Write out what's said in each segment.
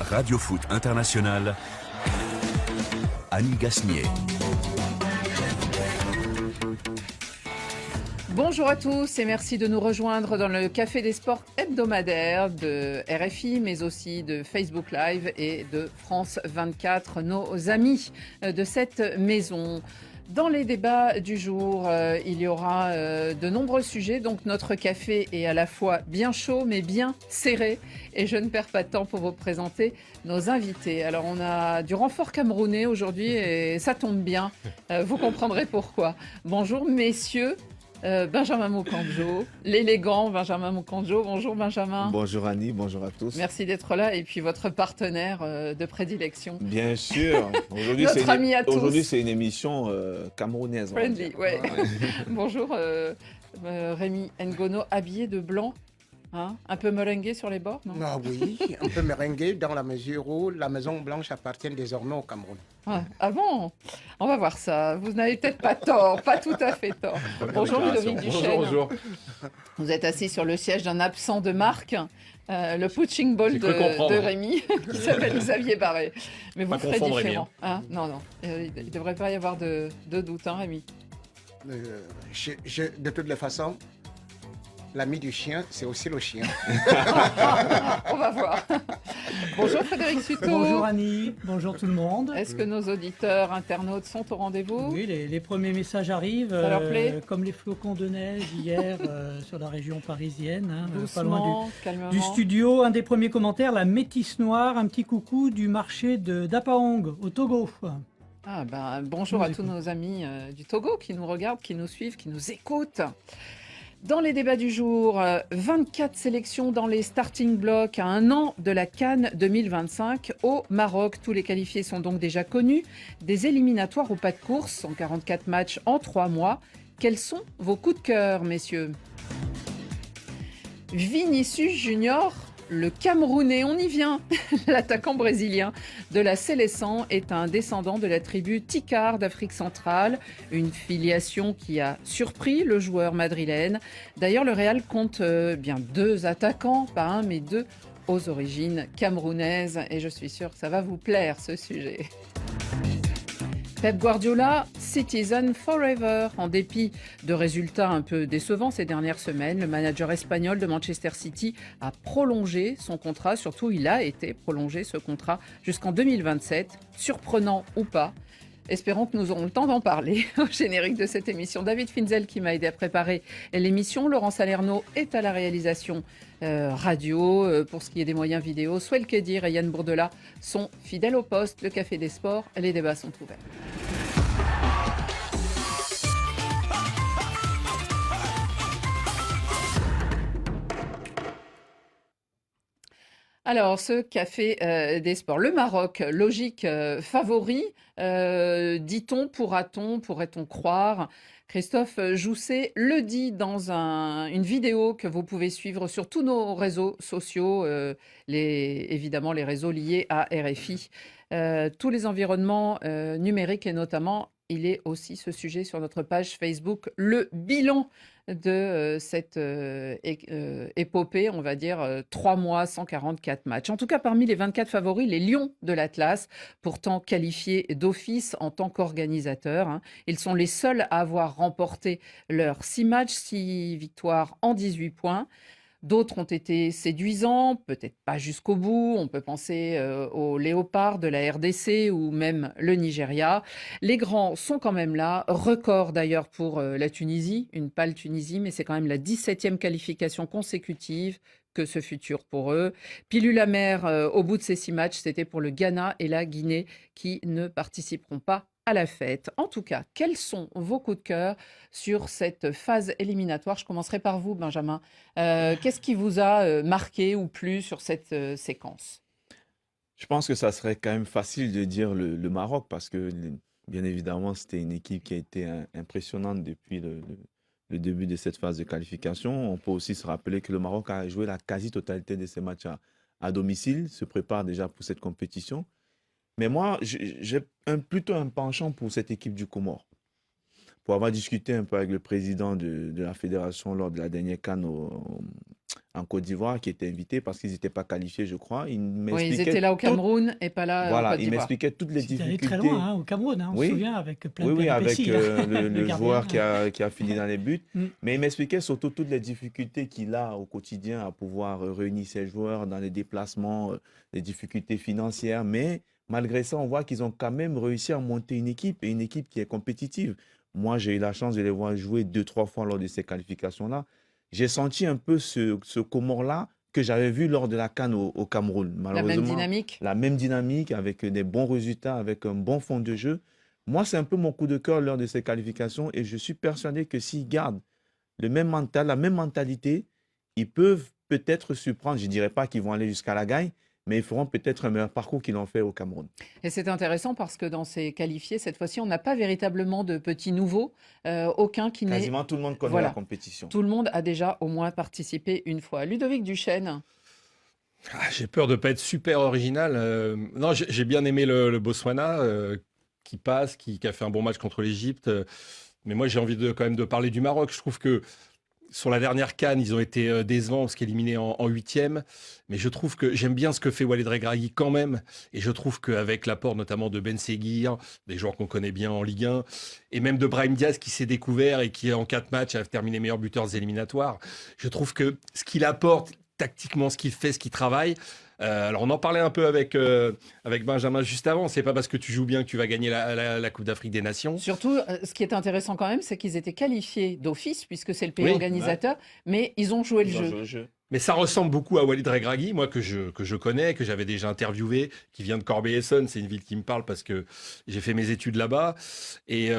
Radio Foot International, Annie Gasnier. Bonjour à tous et merci de nous rejoindre dans le Café des Sports hebdomadaire de RFI, mais aussi de Facebook Live et de France 24, nos amis de cette maison. Dans les débats du jour, il y aura de nombreux sujets, donc notre café est à la fois bien chaud mais bien serré et je ne perds pas de temps pour vous présenter nos invités. Alors on a du renfort camerounais aujourd'hui et ça tombe bien, vous comprendrez pourquoi. Bonjour messieurs. Benjamin Moukandjo, l'élégant Benjamin Moukandjo. Bonjour Benjamin. Bonjour Annie, bonjour à tous. Merci d'être là et puis votre partenaire de prédilection. Bien sûr. Aujourd'hui, c'est une émission camerounaise. Friendly, ouais. Bonjour Rémi Ngono, habillé de blanc. Hein, un peu merengue sur les bords, non? Ah oui, un peu merengue dans la mesure où la Maison Blanche appartient désormais au Cameroun. Ouais. Ah bon? On va voir ça. Vous n'avez peut-être pas tort, pas tout à fait tort. Bonjour Ludovic Duchesne. Bonjour. Vous êtes assis sur le siège d'un absent de marque, le punching ball de Rémi, qui s'appelle Xavier Barré. Mais vous le ferez différent. Hein, non. Il ne devrait pas y avoir de doute, hein, Rémi? De toutes les façons, l'ami du chien, c'est aussi le chien. On va voir. Bonjour Frédéric Suto. Bonjour Annie, bonjour tout le monde. Est-ce que nos auditeurs, internautes sont au rendez-vous? Oui, les premiers messages arrivent, Ça leur plaît comme les flocons de neige hier sur la région parisienne. Doucement, pas loin calmement. du studio. Un des premiers commentaires, la métisse noire, un petit coucou du marché d'Apaong au Togo. Ah ben, bonjour à tous nos amis du Togo qui nous regardent, qui nous suivent, qui nous écoutent. Dans les débats du jour, 24 sélections dans les starting blocks à un an de la CAN 2025 au Maroc. Tous les qualifiés sont donc déjà connus. Des éliminatoires au pas de course, 144 matchs en 3 mois. Quels sont vos coups de cœur, messieurs? Vinicius Junior, le Camerounais, on y vient. L'attaquant brésilien de la Seleção est un descendant de la tribu Tikar d'Afrique centrale, une filiation qui a surpris le joueur madrilène. D'ailleurs, le Real compte bien 2 attaquants, pas un mais 2 aux origines camerounaises. Et je suis sûre que ça va vous plaire ce sujet. Pep Guardiola, Citizen Forever. En dépit de résultats un peu décevants ces dernières semaines, le manager espagnol de Manchester City a prolongé son contrat. Surtout, il a été prolongé ce contrat jusqu'en 2027. Surprenant ou pas, espérons que nous aurons le temps d'en parler au générique de cette émission. David Finzel qui m'a aidé à préparer l'émission. Laurent Salerno est à la réalisation radio. Pour ce qui est des moyens vidéo, Swell Kedir et Yann Bourdela sont fidèles au poste. Le Café des Sports, les débats sont ouverts. Alors, ce Café des Sports, le Maroc, logique favori, dit-on, pourrait-on croire. Christophe Jousset le dit dans une vidéo que vous pouvez suivre sur tous nos réseaux sociaux, évidemment les réseaux liés à RFI, tous les environnements numériques et notamment, il est aussi ce sujet sur notre page Facebook, le bilan de cette épopée, on va dire 3 mois, 144 matchs. En tout cas, parmi les 24 favoris, les Lions de l'Atlas, pourtant qualifiés d'office en tant qu'organisateurs, hein, ils sont les seuls à avoir remporté leurs 6 matchs, 6 victoires en 18 points. D'autres ont été séduisants, peut-être pas jusqu'au bout. On peut penser aux Léopards de la RDC ou même le Nigeria. Les grands sont quand même là. Record d'ailleurs pour la Tunisie, une pâle Tunisie, mais c'est quand même la 17e qualification consécutive que ce futur pour eux. Pilule amère au bout de ces 6 matchs, c'était pour le Ghana et la Guinée qui ne participeront pas à la fête. En tout cas, quels sont vos coups de cœur sur cette phase éliminatoire? Je commencerai par vous, Benjamin. Qu'est-ce qui vous a marqué ou plu sur cette séquence? Je pense que ça serait quand même facile de dire le Maroc parce que, bien évidemment, c'était une équipe qui a été impressionnante depuis le début de cette phase de qualification. On peut aussi se rappeler que le Maroc a joué la quasi-totalité de ses matchs à domicile, se prépare déjà pour cette compétition. Mais moi, j'ai plutôt un penchant pour cette équipe du Comore. Pour avoir discuté un peu avec le président de la fédération lors de la dernière CAN en Côte d'Ivoire qui étaient invités parce qu'ils n'étaient pas qualifiés, je crois. Il Oui, ils m'expliquait étaient là au toutes- Cameroun et pas là en voilà, Côte il d'Ivoire. m'expliquait toutes les C'est allé très difficultés. loin, hein, au Cameroun, hein, on Oui. se souvient, avec plein Oui, de oui, avec péripéties, là. le gardien, joueur qui a fini dans les buts. Mm. Mais il m'expliquait surtout toutes les difficultés qu'il a au quotidien à pouvoir réunir ses joueurs dans les déplacements, les difficultés financières. Mais malgré ça, on voit qu'ils ont quand même réussi à monter une équipe et une équipe qui est compétitive. Moi, j'ai eu la chance de les voir jouer 2, 3 fois lors de ces qualifications-là. J'ai senti un peu ce Comore-là que j'avais vu lors de la CAN au Cameroun. La même Malheureusement, dynamique. la même dynamique, avec des bons résultats, avec un bon fond de jeu. Moi, c'est un peu mon coup de cœur lors de ces qualifications et je suis persuadé que s'ils gardent le même mental, la même mentalité, ils peuvent peut-être surprendre. Je ne dirais pas qu'ils vont aller jusqu'à la gagne, mais ils feront peut-être un meilleur parcours qu'ils l'ont fait au Cameroun. Et c'est intéressant parce que dans ces qualifiés, cette fois-ci, on n'a pas véritablement de petits nouveaux, aucun qui n'est... Quasiment tout le monde connaît Voilà. la compétition. Tout le monde a déjà au moins participé une fois. Ludovic Duchesne, J'ai peur de ne pas être super original. Non, j'ai bien aimé le Botswana qui passe, qui a fait un bon match contre l'Égypte. Mais moi, j'ai envie quand même de parler du Maroc. Je trouve que sur la dernière CAN, ils ont été décevants parce qu'éliminés en huitième. Mais je trouve que j'aime bien ce que fait Walid Regragui quand même. Et je trouve qu'avec l'apport notamment de Ben Seguir, des joueurs qu'on connaît bien en Ligue 1, et même de Brahim Diaz qui s'est découvert et qui en 4 matchs a terminé meilleur buteur des éliminatoires, je trouve que ce qu'il apporte tactiquement, ce qu'il fait, ce qu'il travaille. Alors on en parlait un peu avec Benjamin juste avant. C'est pas parce que tu joues bien que tu vas gagner la Coupe d'Afrique des Nations. surtout, ce qui est intéressant quand même, c'est qu'ils étaient qualifiés d'office, puisque c'est le pays Oui, organisateur, mais ils ont joué le Ils ont jeu. joué le jeu. Mais ça ressemble beaucoup à Walid Regragui, moi que je connais, que j'avais déjà interviewé, qui vient de Corbeil-Essonnes. C'est une ville qui me parle parce que j'ai fait mes études là-bas. Et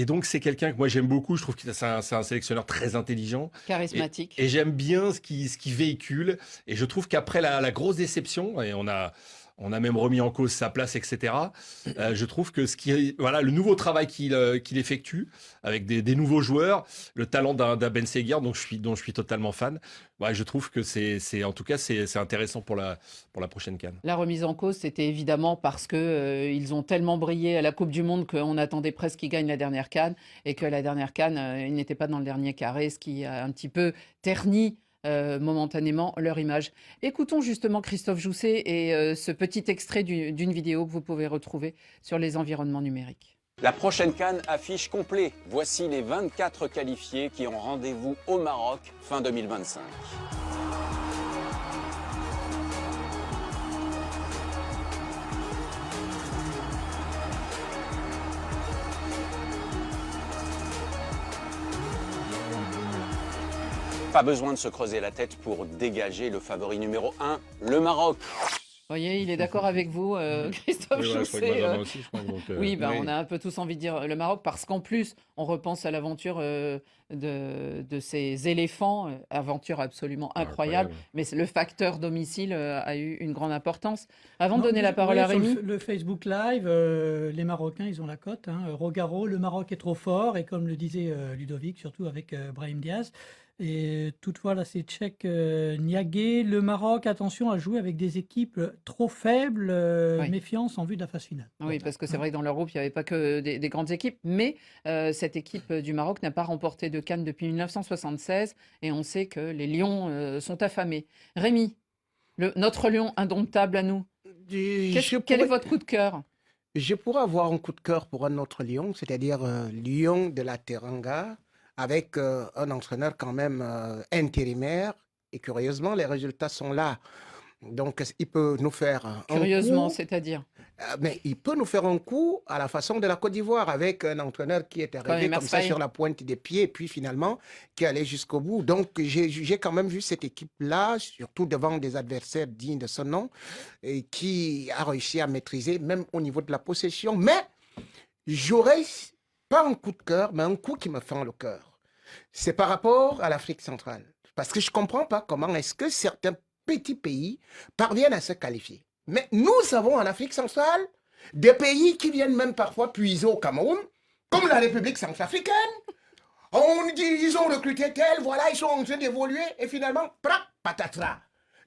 donc c'est quelqu'un que moi j'aime beaucoup. Je trouve que c'est un sélectionneur très intelligent. Charismatique. Et j'aime bien ce qu'il véhicule. Et je trouve qu'après la grosse déception, et on a même remis en cause sa place, etc. Je trouve que le nouveau travail qu'il effectue avec des nouveaux joueurs, le talent d'un Ben Seguir dont je suis totalement fan. Ouais, je trouve que en tout cas c'est intéressant pour la prochaine CAN. La remise en cause, c'était évidemment parce que ils ont tellement brillé à la Coupe du Monde qu'on attendait presque qu'ils gagnent la dernière CAN et que la dernière CAN, ils n'étaient pas dans le dernier carré, ce qui a un petit peu terni momentanément leur image. Écoutons justement Christophe Jousset et ce petit extrait d'une vidéo que vous pouvez retrouver sur les environnements numériques. La prochaine CAN affiche complet. Voici les 24 qualifiés qui ont rendez-vous au Maroc fin 2025. Pas besoin de se creuser la tête pour dégager le favori numéro 1, le Maroc. Vous voyez, il est d'accord avec vous, Christophe Oui, voilà, je crois que Jousset. Benjamin aussi, je crois, donc, Oui, ben, oui. on a un peu tous envie de dire le Maroc parce qu'en plus, on repense à l'aventure de ces éléphants, aventure absolument incroyable. Mais le facteur domicile a eu une grande importance. Avant de Non, donner la parole oui, à sur Rémi. le Facebook Live, les Marocains, ils ont la cote. Hein. Rogaro, le Maroc est trop fort. Et comme le disait Ludovic, surtout avec Brahim Diaz. Et toutefois, là, c'est Tchèque Niagué. Le Maroc, attention, a joué avec des équipes trop faibles. Oui. Méfiance en vue de la phase finale. Oui, Voilà. parce que c'est vrai que dans leur groupe, il n'y avait pas que des grandes équipes, mais cette équipe du Maroc n'a pas remporté de CAN depuis 1976 et on sait que les Lions sont affamés. Rémi, notre lion indomptable à nous, quel est votre coup de cœur? Je pourrais avoir un coup de cœur pour un autre lion, c'est-à-dire Lion de la Teranga, avec un entraîneur quand même intérimaire. Et curieusement, les résultats sont là. Donc, il peut nous faire un Curieusement, coup, c'est-à-dire mais il peut nous faire un coup à la façon de la Côte d'Ivoire, avec un entraîneur qui est arrivé comme ça Marseille. sur la pointe des pieds, et puis finalement, qui est allé jusqu'au bout. Donc, j'ai quand même vu cette équipe-là, surtout devant des adversaires dignes de son nom, et qui a réussi à maîtriser, même au niveau de la possession. Mais j'aurais pas un coup de cœur, mais un coup qui me fend le cœur. C'est par rapport à l'Afrique centrale. Parce que je ne comprends pas comment est-ce que certains petits pays parviennent à se qualifier. Mais nous avons en Afrique centrale des pays qui viennent même parfois puiser au Cameroun, comme la République centrafricaine. On dit ils ont recruté tel, voilà, ils sont en train d'évoluer, et finalement, patatras.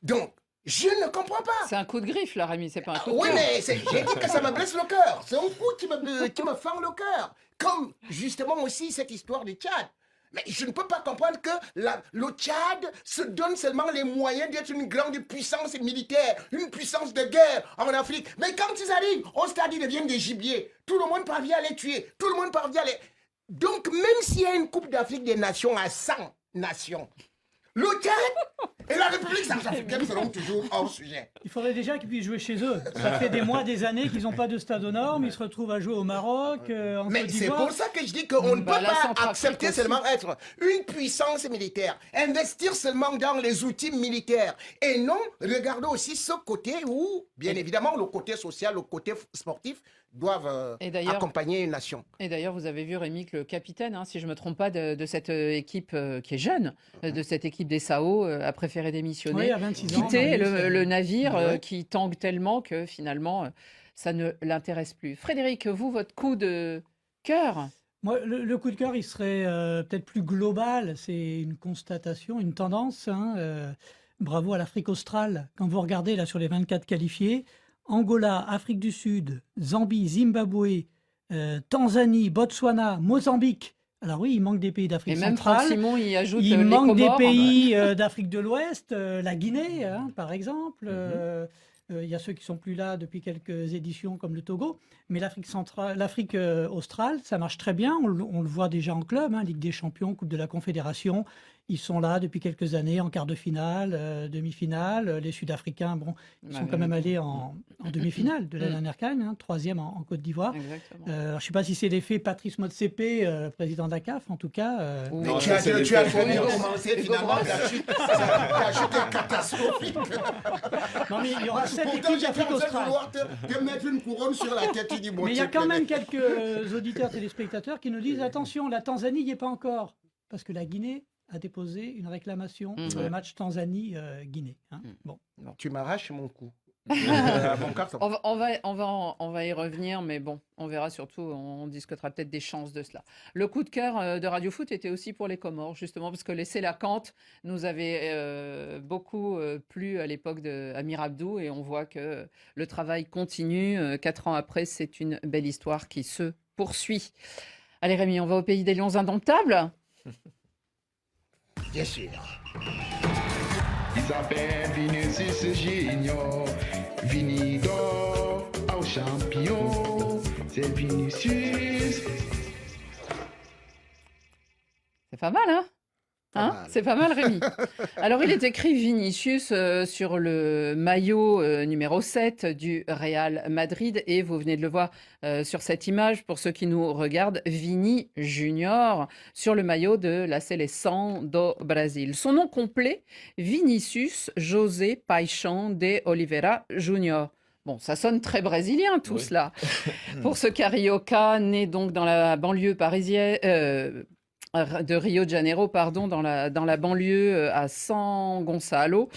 Donc, je ne comprends pas. c'est un coup de griffe, là, Rémi, c'est pas un coup de Oui, cœur. mais j'ai dit que ça me blesse le cœur. C'est un coup qui me fend le cœur. Comme justement aussi cette histoire du Tchad. Mais je ne peux pas comprendre que le Tchad se donne seulement les moyens d'être une grande puissance militaire, une puissance de guerre en Afrique. Mais quand ils arrivent au stade, ils deviennent des gibiers. Tout le monde parvient à les tuer. Tout le monde parvient à les... Donc, même s'il y a une Coupe d'Afrique des Nations à 100 nations, le Tchad et la République centrafricaine seront toujours hors sujet. Il faudrait déjà qu'ils puissent jouer chez eux. Ça fait des mois, des années qu'ils n'ont pas de stade aux normes. Ils se retrouvent à jouer au Maroc, en Mais Côte c'est d'Ivoire. pour ça que je dis qu'on ne peut la pas Centrafrique accepter aussi. seulement être une puissance militaire, investir seulement dans les outils militaires. Et non, regardons aussi ce côté où, bien évidemment, le côté social, le côté sportif doivent Et d'ailleurs- accompagner une nation. Et d'ailleurs, vous avez vu, Rémi, que le capitaine, hein, si je ne me trompe pas, de cette équipe qui est jeune, de cette équipe des SAO, a préféré démissionner, Oui, à 26 ans. quitter Marius, le navire Ouais. qui tangue tellement que finalement, ça ne l'intéresse plus. Frédéric, vous, votre coup de cœur? Moi, le coup de cœur, il serait peut-être plus global. C'est une constatation, une tendance. Hein, bravo à l'Afrique australe. Quand vous regardez là sur les 24 qualifiés, Angola, Afrique du Sud, Zambie, Zimbabwe, Tanzanie, Botswana, Mozambique. Alors oui, il manque des pays Et d'Afrique même Franck centrale. Simon y ajoute Il les manque des Comores. pays d'Afrique de l'Ouest, la Guinée, hein, par exemple. Il y a ceux qui sont plus là depuis quelques éditions, comme le Togo. Mais l'Afrique centrale, l'Afrique australe, ça marche très bien. On le voit déjà en club, hein, Ligue des Champions, Coupe de la Confédération. Ils sont là depuis quelques années en quart de finale, demi-finale. Les Sud-Africains, bon, ils sont Ouais, quand même allés en demi-finale de la dernière CAN, hein, troisième en Côte d'Ivoire. Exactement. Alors, je ne sais pas si c'est l'effet Patrice Motsepe, président de la CAF, en tout cas. Ou- Mais Non, tu as ça, c'est tu as des trop faits. commencé finalement, la chute est catastrophique. Non, mais il y aura 7 Pourtant, équipes j'ai d'Afrique pensé australe. vouloir te mettre une couronne sur la tête, tu dis bon, Mais il y a tu quand te même mets. quelques auditeurs téléspectateurs qui nous disent attention, la Tanzanie n'y est pas encore. Parce que la Guinée a déposé une réclamation sur le match Tanzanie-Guinée. hein. Bon. Tu m'arraches mon coup. Mon carton. On va y revenir, mais bon, on verra surtout, on discutera peut-être des chances de cela. Le coup de cœur de Radio Foot était aussi pour les Comores, justement, parce que les Sélacantes nous avaient beaucoup plu à l'époque d'Amir Abdou, et on voit que le travail continue. 4 ans après, c'est une belle histoire qui se poursuit. Allez Rémi, on va au pays des lions indomptables. Bien sûr. Ils s'appellent Vinicius Junior, Vini d'or, au champion, c'est Vinicius. C'est pas mal, hein? Pas Hein, mal. c'est pas mal, Rémi. Alors, il est écrit Vinicius sur le maillot numéro 7 du Real Madrid. Et vous venez de le voir sur cette image, pour ceux qui nous regardent, Vini Junior sur le maillot de la Seleção do Brasil. Son nom complet, Vinicius José Paixão de Oliveira Junior. Bon, ça sonne très brésilien tout Oui. cela. Pour ce carioca, né donc dans la banlieue parisienne, de Rio de Janeiro, pardon, dans la banlieue à San Gonçalo,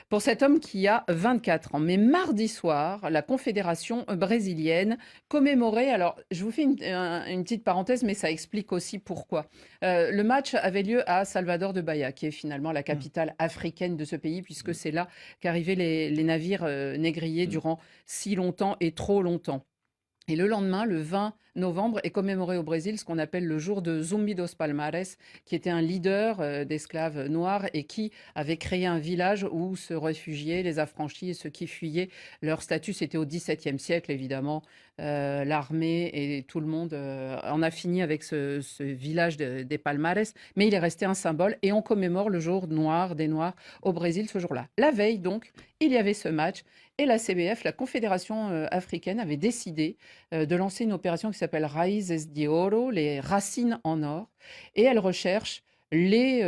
pour cet homme qui a 24 ans. Mais mardi soir, la Confédération brésilienne commémorait, alors je vous fais une petite parenthèse, mais ça explique aussi pourquoi. Le match avait lieu à Salvador de Bahia, qui est finalement la capitale africaine de ce pays, puisque c'est là qu'arrivaient les navires négriers durant si longtemps et trop longtemps. Et le lendemain, le 20 novembre, est commémoré au Brésil ce qu'on appelle le jour de Zumbi dos Palmares, qui était un leader d'esclaves noirs et qui avait créé un village où se réfugiaient les affranchis et ceux qui fuyaient leur statut. C'était au XVIIe siècle, évidemment. L'armée et tout le monde en a fini avec ce village des Palmares, mais il est resté un symbole et on commémore le jour noir des Noirs au Brésil ce jour-là. La veille, donc, il y avait ce match. Et la CBF, la Confédération africaine, avait décidé de lancer une opération qui s'appelle Raízes de Ouro, les racines en or. Et elle recherche les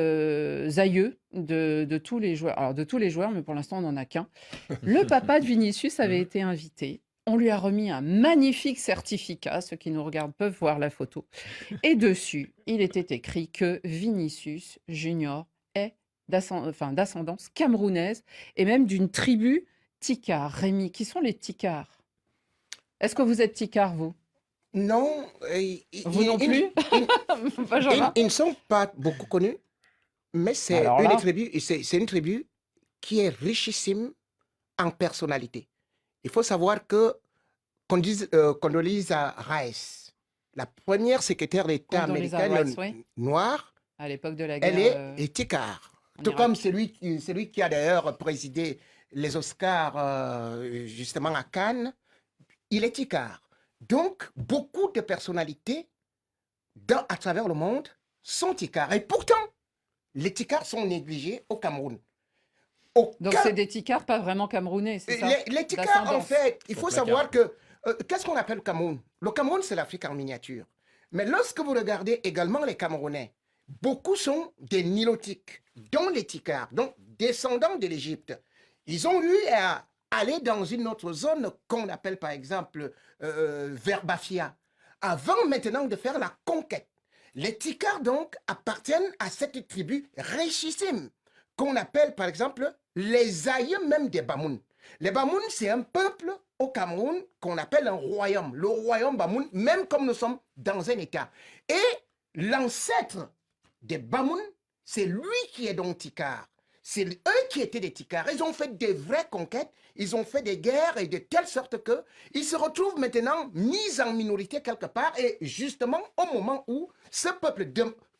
aïeux de tous les joueurs. Alors, de tous les joueurs, mais pour l'instant, on n'en a qu'un. Le papa de Vinicius avait été invité. On lui a remis un magnifique certificat. Ceux qui nous regardent peuvent voir la photo. Et dessus, il était écrit que Vinicius Junior est d'ascendance camerounaise et même d'une tribu Tikar. Rémi, qui sont les Tikars? Est-ce que vous êtes Tikar, vous? Non. Vous non plus? Benjamin? Ils ne sont pas beaucoup connus, mais c'est Alors là- une tribu qui est richissime en personnalité. Il faut savoir que Condoleezza Rice, la première secrétaire d'État Condoleezza américaine Rice, oui. noire, à l'époque de la Elle guerre. est Tikar. en Tout Irak. comme celui qui a d'ailleurs présidé les Oscars justement à Cannes, il est Tikar. Donc, beaucoup de personnalités à travers le monde sont Tikar. Et pourtant, les Tikars sont négligés au Cameroun. Donc Aucun- c'est des ticards pas vraiment camerounais, c'est ça? les Tikars, en D'ascendance. fait, il Sont faut placards. savoir que qu'est-ce qu'on appelle le Cameroun? Le Cameroun, c'est l'Afrique en miniature. Mais lorsque vous regardez également les Camerounais, beaucoup sont des Nilotiques, dont les Tikars, donc descendants de l'Égypte. Ils ont eu à aller dans une autre zone qu'on appelle par exemple vers Bafia, avant maintenant de faire la conquête. Les Tikars donc appartiennent à cette tribu richissime qu'on appelle par exemple les aïeux même des Bamoun. Les Bamoun, c'est un peuple au Cameroun qu'on appelle un royaume, le royaume Bamoun, même comme nous sommes dans un État. Et l'ancêtre des Bamoun, c'est lui qui est donc Tikar. C'est eux qui étaient des Tikars. Ils ont fait des vraies conquêtes, ils ont fait des guerres et de telle sorte qu'ils se retrouvent maintenant mis en minorité quelque part. Et justement, au moment où ce peuple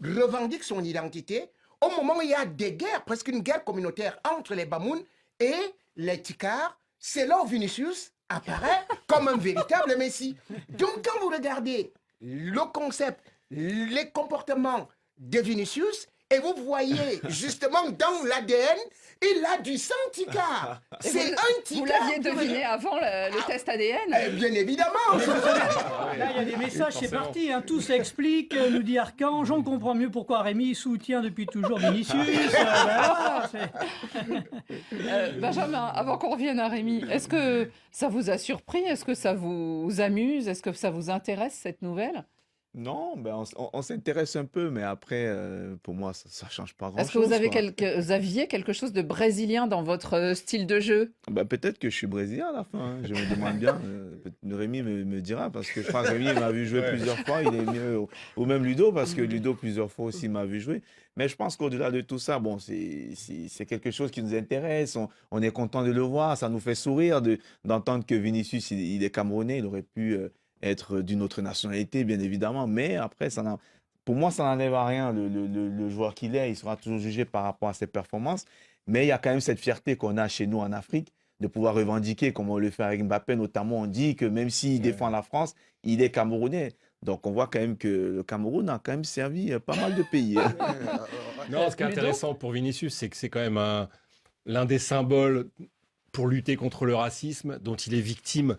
revendique son identité, au moment où il y a des guerres, presque une guerre communautaire entre les Bamoun et les Tikars, c'est là où Vinicius apparaît comme un véritable messie. Donc quand vous regardez le concept, les comportements de Vinicius, et vous voyez justement dans l'ADN, il a du sang Tikar. Et C'est un Vous Tikar. l'aviez deviné avant le test ADN? Bien évidemment. Là, il y a des messages, c'est forcément. parti. Hein. Tout s'explique, nous dit Archange. On comprend mieux pourquoi Rémi soutient depuis toujours Vinicius. Voilà, Benjamin, avant qu'on revienne à Rémi, est-ce que ça vous a surpris? Est-ce que ça vous amuse? Est-ce que ça vous intéresse, cette nouvelle? Non, ben on s'intéresse un peu, mais après, pour moi, ça ne change pas Est-ce que vous grand-chose, quoi. vous aviez quelque chose de brésilien dans votre style de jeu? Ben, peut-être que je suis brésilien à la fin, hein. Je me demande bien. Rémi me dira, parce que je crois que Rémi m'a vu jouer plusieurs fois. Il est mieux, ou même Ludo, parce que Ludo, plusieurs fois aussi, m'a vu jouer. Mais je pense qu'au-delà de tout ça, bon, c'est quelque chose qui nous intéresse. On est content de le voir. Ça nous fait sourire d'entendre que Vinicius, il est camerounais. Il aurait pu être d'une autre nationalité, bien évidemment. Mais après, pour moi, ça n'enlève à rien. Le joueur qu'il est, il sera toujours jugé par rapport à ses performances. Mais il y a quand même cette fierté qu'on a chez nous en Afrique, de pouvoir revendiquer, comme on le fait avec Mbappé notamment. On dit que même s'il défend la France, il est camerounais. Donc on voit quand même que le Cameroun a quand même servi pas mal de pays, hein. Non, ce qui est Ludo intéressant pour Vinicius, c'est que c'est quand même l'un des symboles pour lutter contre le racisme dont il est victime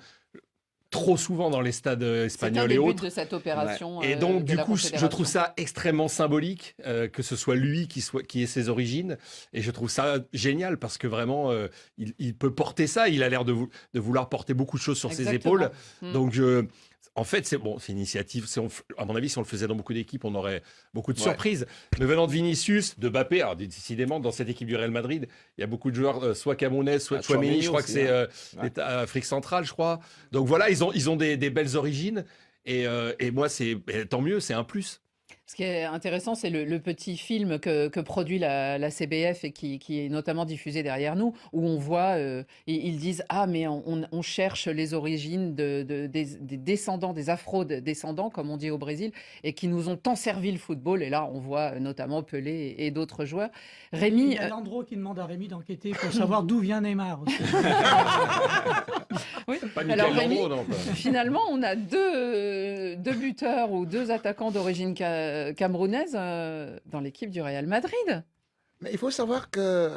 trop souvent dans les stades C'est un espagnols des et buts autres. de cette opération. Et donc, de du la coup, je Confédération. trouve ça extrêmement symbolique que ce soit lui qui ait ses origines. Et je trouve ça génial parce que vraiment, il peut porter ça. Il a l'air de vouloir porter beaucoup de choses sur ses Exactement. épaules. Mm. Donc, en fait, c'est une initiative. À mon avis, si on le faisait dans beaucoup d'équipes, on aurait beaucoup de Ouais. surprises. Mais venant de Vinicius, de Mbappé, alors décidément, dans cette équipe du Real Madrid, il y a beaucoup de joueurs, soit camerounais, soit Ah, Tchouaméni. Tchouaméni Je crois que aussi, c'est hein. Ouais. l'État- Afrique centrale, je crois. Donc voilà, ils ont des belles origines. Et moi, tant mieux, c'est un plus. Ce qui est intéressant, c'est le petit film que produit la CBF et qui est notamment diffusé derrière nous, où on voit, ils disent « Ah, mais on cherche les origines des descendants, des afro-descendants, comme on dit au Brésil, et qui nous ont tant servi le football. » Et là, on voit notamment Pelé et d'autres joueurs. Il Rémi, y a Landreau qui demande à Rémi d'enquêter pour savoir d'où vient Neymar aussi. oui. Pas Alors, Michael Rémi, Landreau, non. finalement, on a deux buteurs ou deux attaquants d'origine camerounaise dans l'équipe du Real Madrid. Mais il faut savoir qu'il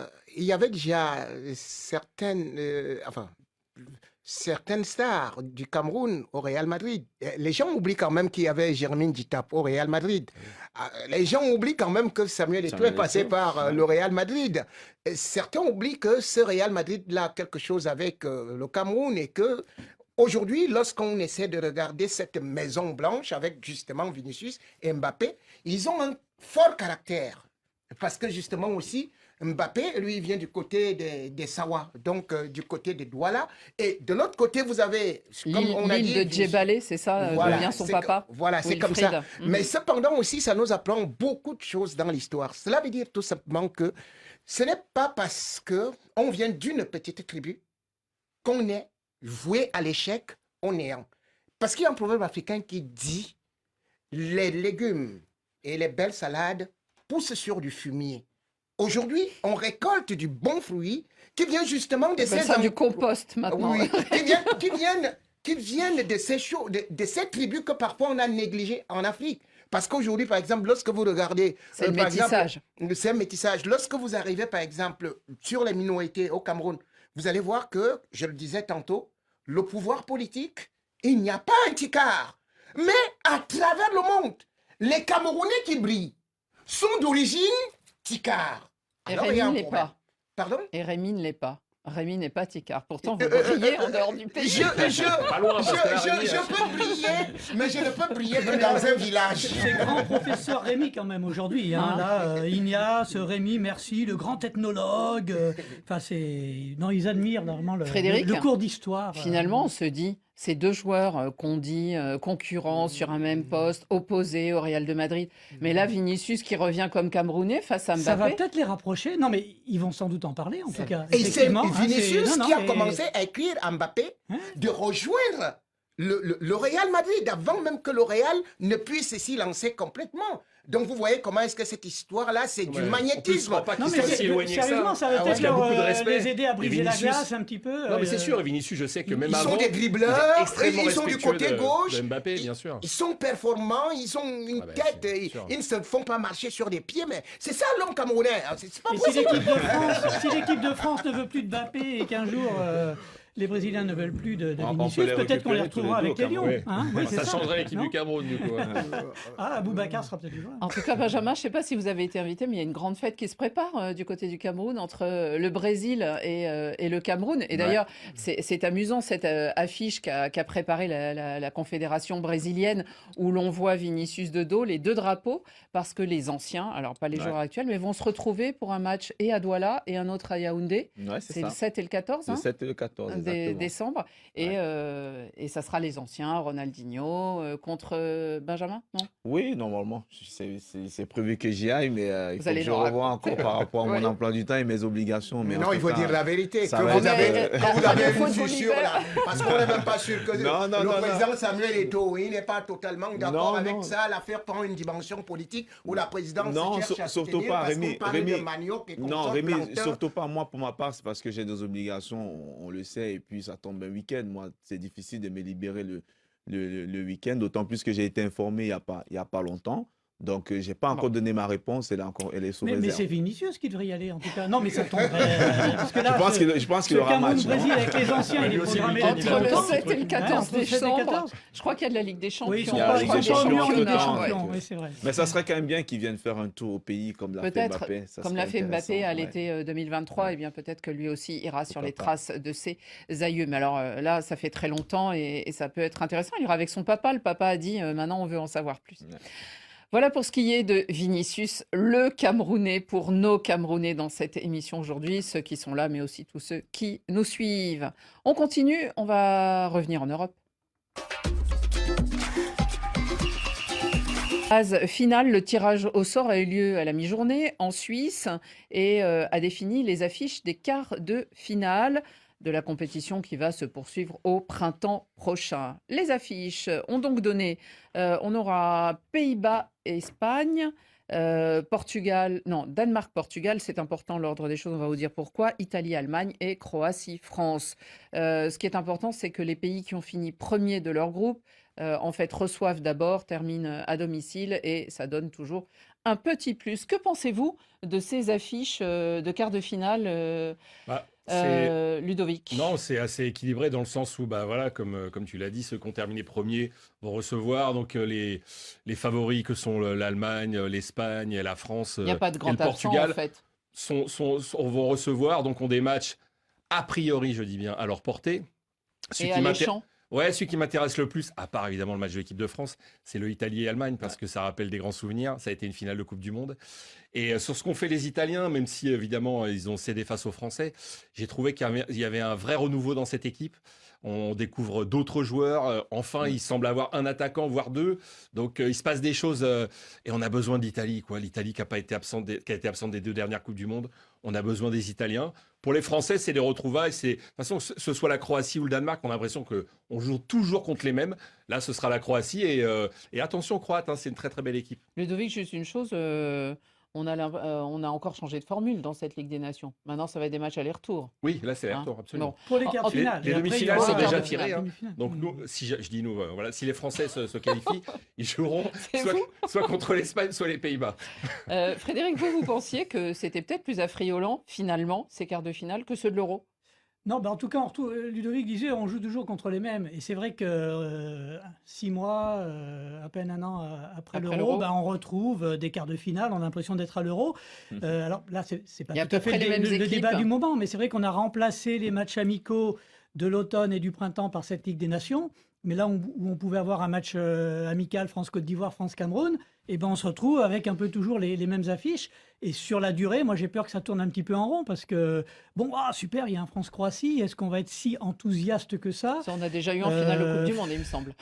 y avait déjà certaines stars du Cameroun au Real Madrid. Les gens oublient quand même qu'il y avait Jermaine Djitap au Real Madrid. Les gens oublient quand même que Samuel Eto'o est passé par le Real Madrid. Et certains oublient que ce Real Madrid-là a quelque chose avec le Cameroun et que aujourd'hui, lorsqu'on essaie de regarder cette Maison Blanche avec justement Vinicius et Mbappé, ils ont un fort caractère. Parce que justement aussi, Mbappé, lui, vient du côté des Sawa, donc du côté de Douala. Et de l'autre côté, vous avez, comme on a dit... L'île de Djebbalé, c'est ça, Voilà, devient son c'est papa. Voilà, c'est comme ça. Wilfried. Mais cependant aussi, ça nous apprend beaucoup de choses dans l'histoire. Cela veut dire tout simplement que ce n'est pas parce qu'on vient d'une petite tribu qu'on est voué à l'échec au néant. Parce qu'il y a un proverbe africain qui dit « Les légumes et les belles salades pousse sur du fumier. Aujourd'hui, on récolte du bon fruit qui vient justement de C'est ces ça du emplois- compost maintenant. Oui, qui viennent de ces tribus que parfois on a négligées en Afrique. Parce qu'aujourd'hui, par exemple, lorsque vous regardez... C'est le par exemple, métissage. c'est un métissage. Lorsque vous arrivez, par exemple, sur les minorités au Cameroun, vous allez voir que, je le disais tantôt, le pouvoir politique, il n'y a pas un ticard. Mais à travers le monde, les Camerounais qui brillent sont d'origine ticard. Et Alors, il y a Rémi un ne l'est problème. pas. Pardon? Et Rémi ne l'est pas. Rémi n'est pas ticard. Pourtant, vous brillez en dehors du pays. Pas loin, parce que là, Rémi, Je peux briller, mais je ne peux briller que dans un village. C'est grand professeur Rémi quand même aujourd'hui. Hein. Hein Là, Ignace, Rémi, merci, le grand ethnologue. Enfin, non, ils admirent vraiment Frédéric, le cours d'histoire. Finalement, on se dit, ces deux joueurs qu'on dit concurrents sur un même poste, opposés au Real de Madrid. Mais là, Vinicius qui revient comme Camerounais face à Ça va Mbappé. peut-être les rapprocher. Non, mais ils vont sans doute en parler, en tout cas. Et c'est Effectivement, hein, Vinicius c'est- non, qui a mais- commencé à écrire à Mbappé Hein? de rejoindre le Real Madrid avant même que le Real ne puisse s'y lancer complètement. Donc vous voyez comment est-ce que cette histoire-là, c'est du Ouais. magnétisme. En plus, je crois pas Non, qu'il mais soit si éloigné que ça. sérieusement, ça va Ah ouais, peut-être il a beaucoup de leur, respect. les aider à Et briser la Vinicius- glace un petit peu. Non, mais c'est sûr, et Vinicius, je sais que même Ils avant, sont des il est dribbleurs, extrêmement ils sont du respectueux côté gauche. de Mbappé, bien sûr. Ils sont performants, ils ont une Ah ben, tête, c'est ils, sûr. ils ne se font pas marcher sur des pieds, mais c'est ça l'homme camerounais. Hein, c'est pas Et si possible. l'équipe de France ne veut plus de Mbappé et qu'un jour les Brésiliens ne veulent plus de On peut Vinicius, les peut-être qu'on les récupérer tous les retrouvera deux avec au les Lions. Ouais. Hein, oui, c'est Ça changerait l'équipe non du Cameroun, du coup. Ah, Aboubacar sera peut-être du joueur. En tout cas, Benjamin, je ne sais pas si vous avez été invité, mais il y a une grande fête qui se prépare du côté du Cameroun entre le Brésil et le Cameroun. Et d'ailleurs, c'est amusant cette affiche qu'a préparée la Confédération brésilienne où l'on voit Vinicius de dos, les deux drapeaux, parce que les anciens, alors pas les Ouais. joueurs actuels, mais vont se retrouver pour un match et à Douala et un autre à Yaoundé. Ouais, C'est c'est le ça. 7 et le 14, Le hein, 7 et le 14, exactement. décembre. Et ça sera les anciens, Ronaldinho, contre Benjamin, non? Oui, normalement. C'est prévu que j'y aille, mais il Vous faut allez que je nous revoie raconter. encore par rapport à mon Ouais. emploi du temps et mes obligations. Mais en Non, tout il faut cas, dire la vérité. ça Que va vous être, avez, la que vous avez radio une faute fissure libère. là. Parce qu'on n'est même pas sûr que Non, non, le non, président Samuel Eto'o, il n'est pas totalement d'accord Non, avec non. ça. L'affaire prend une dimension politique où la présidence Non, cherche à surtout soutenir pas, parce Rémi. qu'on parle Rémi, de manioc et qu'on non, sort Rémi, plantain. surtout pas moi pour ma part, c'est parce que j'ai des obligations, on le sait, et puis ça tombe un week-end. Moi, c'est difficile de me libérer le week-end, d'autant plus que j'ai été informé il y a pas longtemps. Donc, j'ai pas encore donné ma réponse, elle est sous Mais réserve. c'est Vinicius qui devrait y aller, en tout cas. Non, mais ça tomberait. Parce que là, Je pense qu'il y aura un match. non Cameroun-Brésil avec les anciens, il Lui est aussi, programmé le depuis week-end, Entre il a le longtemps. 7 et le 14 entre le 7 et le décembre, 14. je crois qu'il y a de la Ligue des Champions. Oui, ils sont Il y a pas, la ils Ligue des sont pas en Union Champions des dedans, Champions. ouais. Oui, c'est vrai. Mais ça serait quand même bien qu'ils viennent faire un tour au pays comme l'a fait Peut-être, Mbappé. Ça comme serait l'a fait Mbappé à intéressant, ouais. l'été 2023, et bien peut-être que lui aussi ira sur Pourquoi les pas. traces de ses aïeux. Mais alors là, ça fait très longtemps et ça peut être intéressant. Il ira avec son papa. Le papa a dit maintenant on veut en savoir plus. Ouais. Voilà pour ce qui est de Vinicius, le Camerounais, pour nos Camerounais dans cette émission aujourd'hui, ceux qui sont là, mais aussi tous ceux qui nous suivent. On continue, on va revenir en Europe. Phase finale, le tirage au sort a eu lieu à la mi-journée en Suisse et a défini les affiches des quarts de finale de la compétition qui va se poursuivre au printemps prochain. Les affiches ont donc donné, on aura Pays-Bas et Espagne, Danemark-Portugal, c'est important l'ordre des choses, on va vous dire pourquoi, Italie-Allemagne et Croatie-France. Ce qui est important, c'est que les pays qui ont fini premier de leur groupe, en fait, reçoivent d'abord, terminent à domicile et ça donne toujours un petit plus. Que pensez-vous de ces affiches de quart de finale, Ludovic? Non, c'est assez équilibré dans le sens où, bah, voilà, comme tu l'as dit, ceux qui ont terminé premiers vont recevoir donc, les favoris que sont l'Allemagne, l'Espagne et la France Il n'y a pas de et grand le absent, en Portugal fait. vont recevoir, donc ont des matchs a priori, je dis bien, à leur portée. Et alléchant. Ouais, celui qui m'intéresse le plus, à part évidemment le match de l'équipe de France, c'est le Italie et Allemagne, parce que ça rappelle des grands souvenirs. Ça a été une finale de Coupe du Monde. Et sur ce qu'ont fait les Italiens, même si évidemment ils ont cédé face aux Français, j'ai trouvé qu'il y avait un vrai renouveau dans cette équipe. On découvre d'autres joueurs. Enfin, il semble avoir un attaquant, voire deux. Donc, il se passe des choses. Et on a besoin d'Italie, quoi. L'Italie qui a été absente des 2 dernières Coupes du Monde. On a besoin des Italiens. Pour les Français, c'est des retrouvailles. De toute façon, que ce soit la Croatie ou le Danemark, on a l'impression qu'on joue toujours contre les mêmes. Là, ce sera la Croatie. Et attention, Croate, hein, c'est une très, très belle équipe. Ludovic, juste une chose, on a encore changé de formule dans cette Ligue des Nations. Maintenant, ça va être des matchs aller-retour. Oui, là, c'est les Hein. retours, absolument. Bon. Pour les quarts de Les- finale. les Et après, demi-finales il y sont aura déjà les tirées, hein. demi-finales. Donc nous, si je dis nous, voilà, si les Français se qualifient, ils joueront C'est soit, fou. soit contre l'Espagne, soit les Pays-Bas. Frédéric, vous pensiez que c'était peut-être plus affriolant, finalement, ces quarts de finale, que ceux de l'Euro? Non, en tout cas, Ludovic disait, on joue toujours contre les mêmes. Et c'est vrai que 6 mois, à peine un an après Après l'Euro, l'Euro. on retrouve des quarts de finale, on a l'impression d'être à l'Euro. Alors là, c'est pas Il y a tout à à peu fait près les mêmes le équipes. débat du moment, mais c'est vrai qu'on a remplacé les matchs amicaux de l'automne et du printemps par cette Ligue des Nations. Mais là où on pouvait avoir un match amical France-Côte d'Ivoire, France-Cameroun, on se retrouve avec un peu toujours les mêmes affiches. Et sur la durée, moi j'ai peur que ça tourne un petit peu en rond parce que, super, il y a un France-Croatie, est-ce qu'on va être si enthousiaste que ça? Ça, on a déjà eu en finale de Coupe du Monde, il me semble.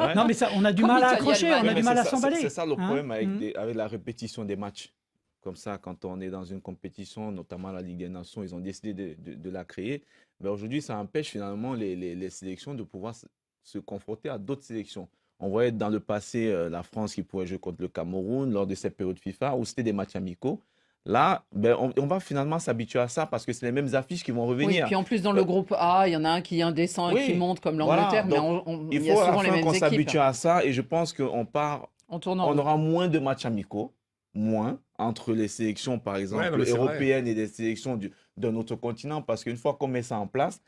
Ouais. Non, mais ça, on a du En mal à Italie, accrocher, Allemagne. on a Ouais, du mais mal à c'est ça- s'emballer. C'est ça le hein. problème avec, Mhm. avec la répétition des matchs. Comme ça, quand on est dans une compétition, notamment la Ligue des Nations, ils ont décidé de la créer. Mais aujourd'hui, ça empêche finalement les sélections de pouvoir se confronter à d'autres sélections. On voyait dans le passé la France qui pouvait jouer contre le Cameroun lors de cette période FIFA où c'était des matchs amicaux. Là, on va finalement s'habituer à ça parce que c'est les mêmes affiches qui vont Oui, revenir. puis en plus, dans le groupe A, il y en a un qui indescend et Oui, qui monte comme voilà. l'Angleterre, mais Donc, il Il y a faut à souvent la les fin mêmes qu'on équipes. s'habitue à ça et je pense qu'on part En tournant. on aura moins de matchs amicaux, moins, entre les sélections, par exemple, Ouais, non, mais c'est vrai. européennes et des sélections d'un autre continent, parce qu'une fois qu'on met ça en place,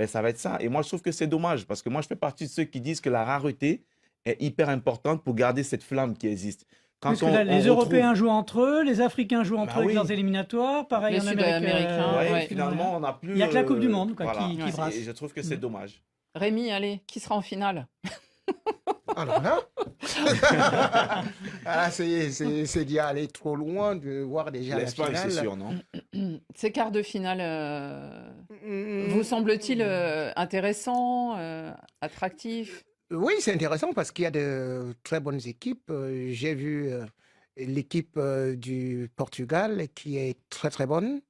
ça va être ça. Et moi, je trouve que c'est dommage, parce que moi, je fais partie de ceux qui disent que la rareté est hyper importante pour garder cette flamme qui existe. Quand Parce que là, les retrouve- Européens jouent entre eux, les Africains jouent entre Bah eux avec oui. leurs éliminatoires, pareil Les en Amérique. Sud-Américains, Ouais, ouais. finalement, on n'a plus... Il y a que la Coupe du Monde, quoi, qui qui brasse. Et je trouve que c'est Mm. dommage. Rémi, allez, qui sera en finale? Alors là, c'est d'y aller trop loin, de voir déjà la L'Espagne, finale. c'est sûr, non? Ces quarts de finale, Mm, vous semble-t-il intéressants, attractifs? Oui, c'est intéressant parce qu'il y a de très bonnes équipes. J'ai vu l'équipe du Portugal qui est très très bonne.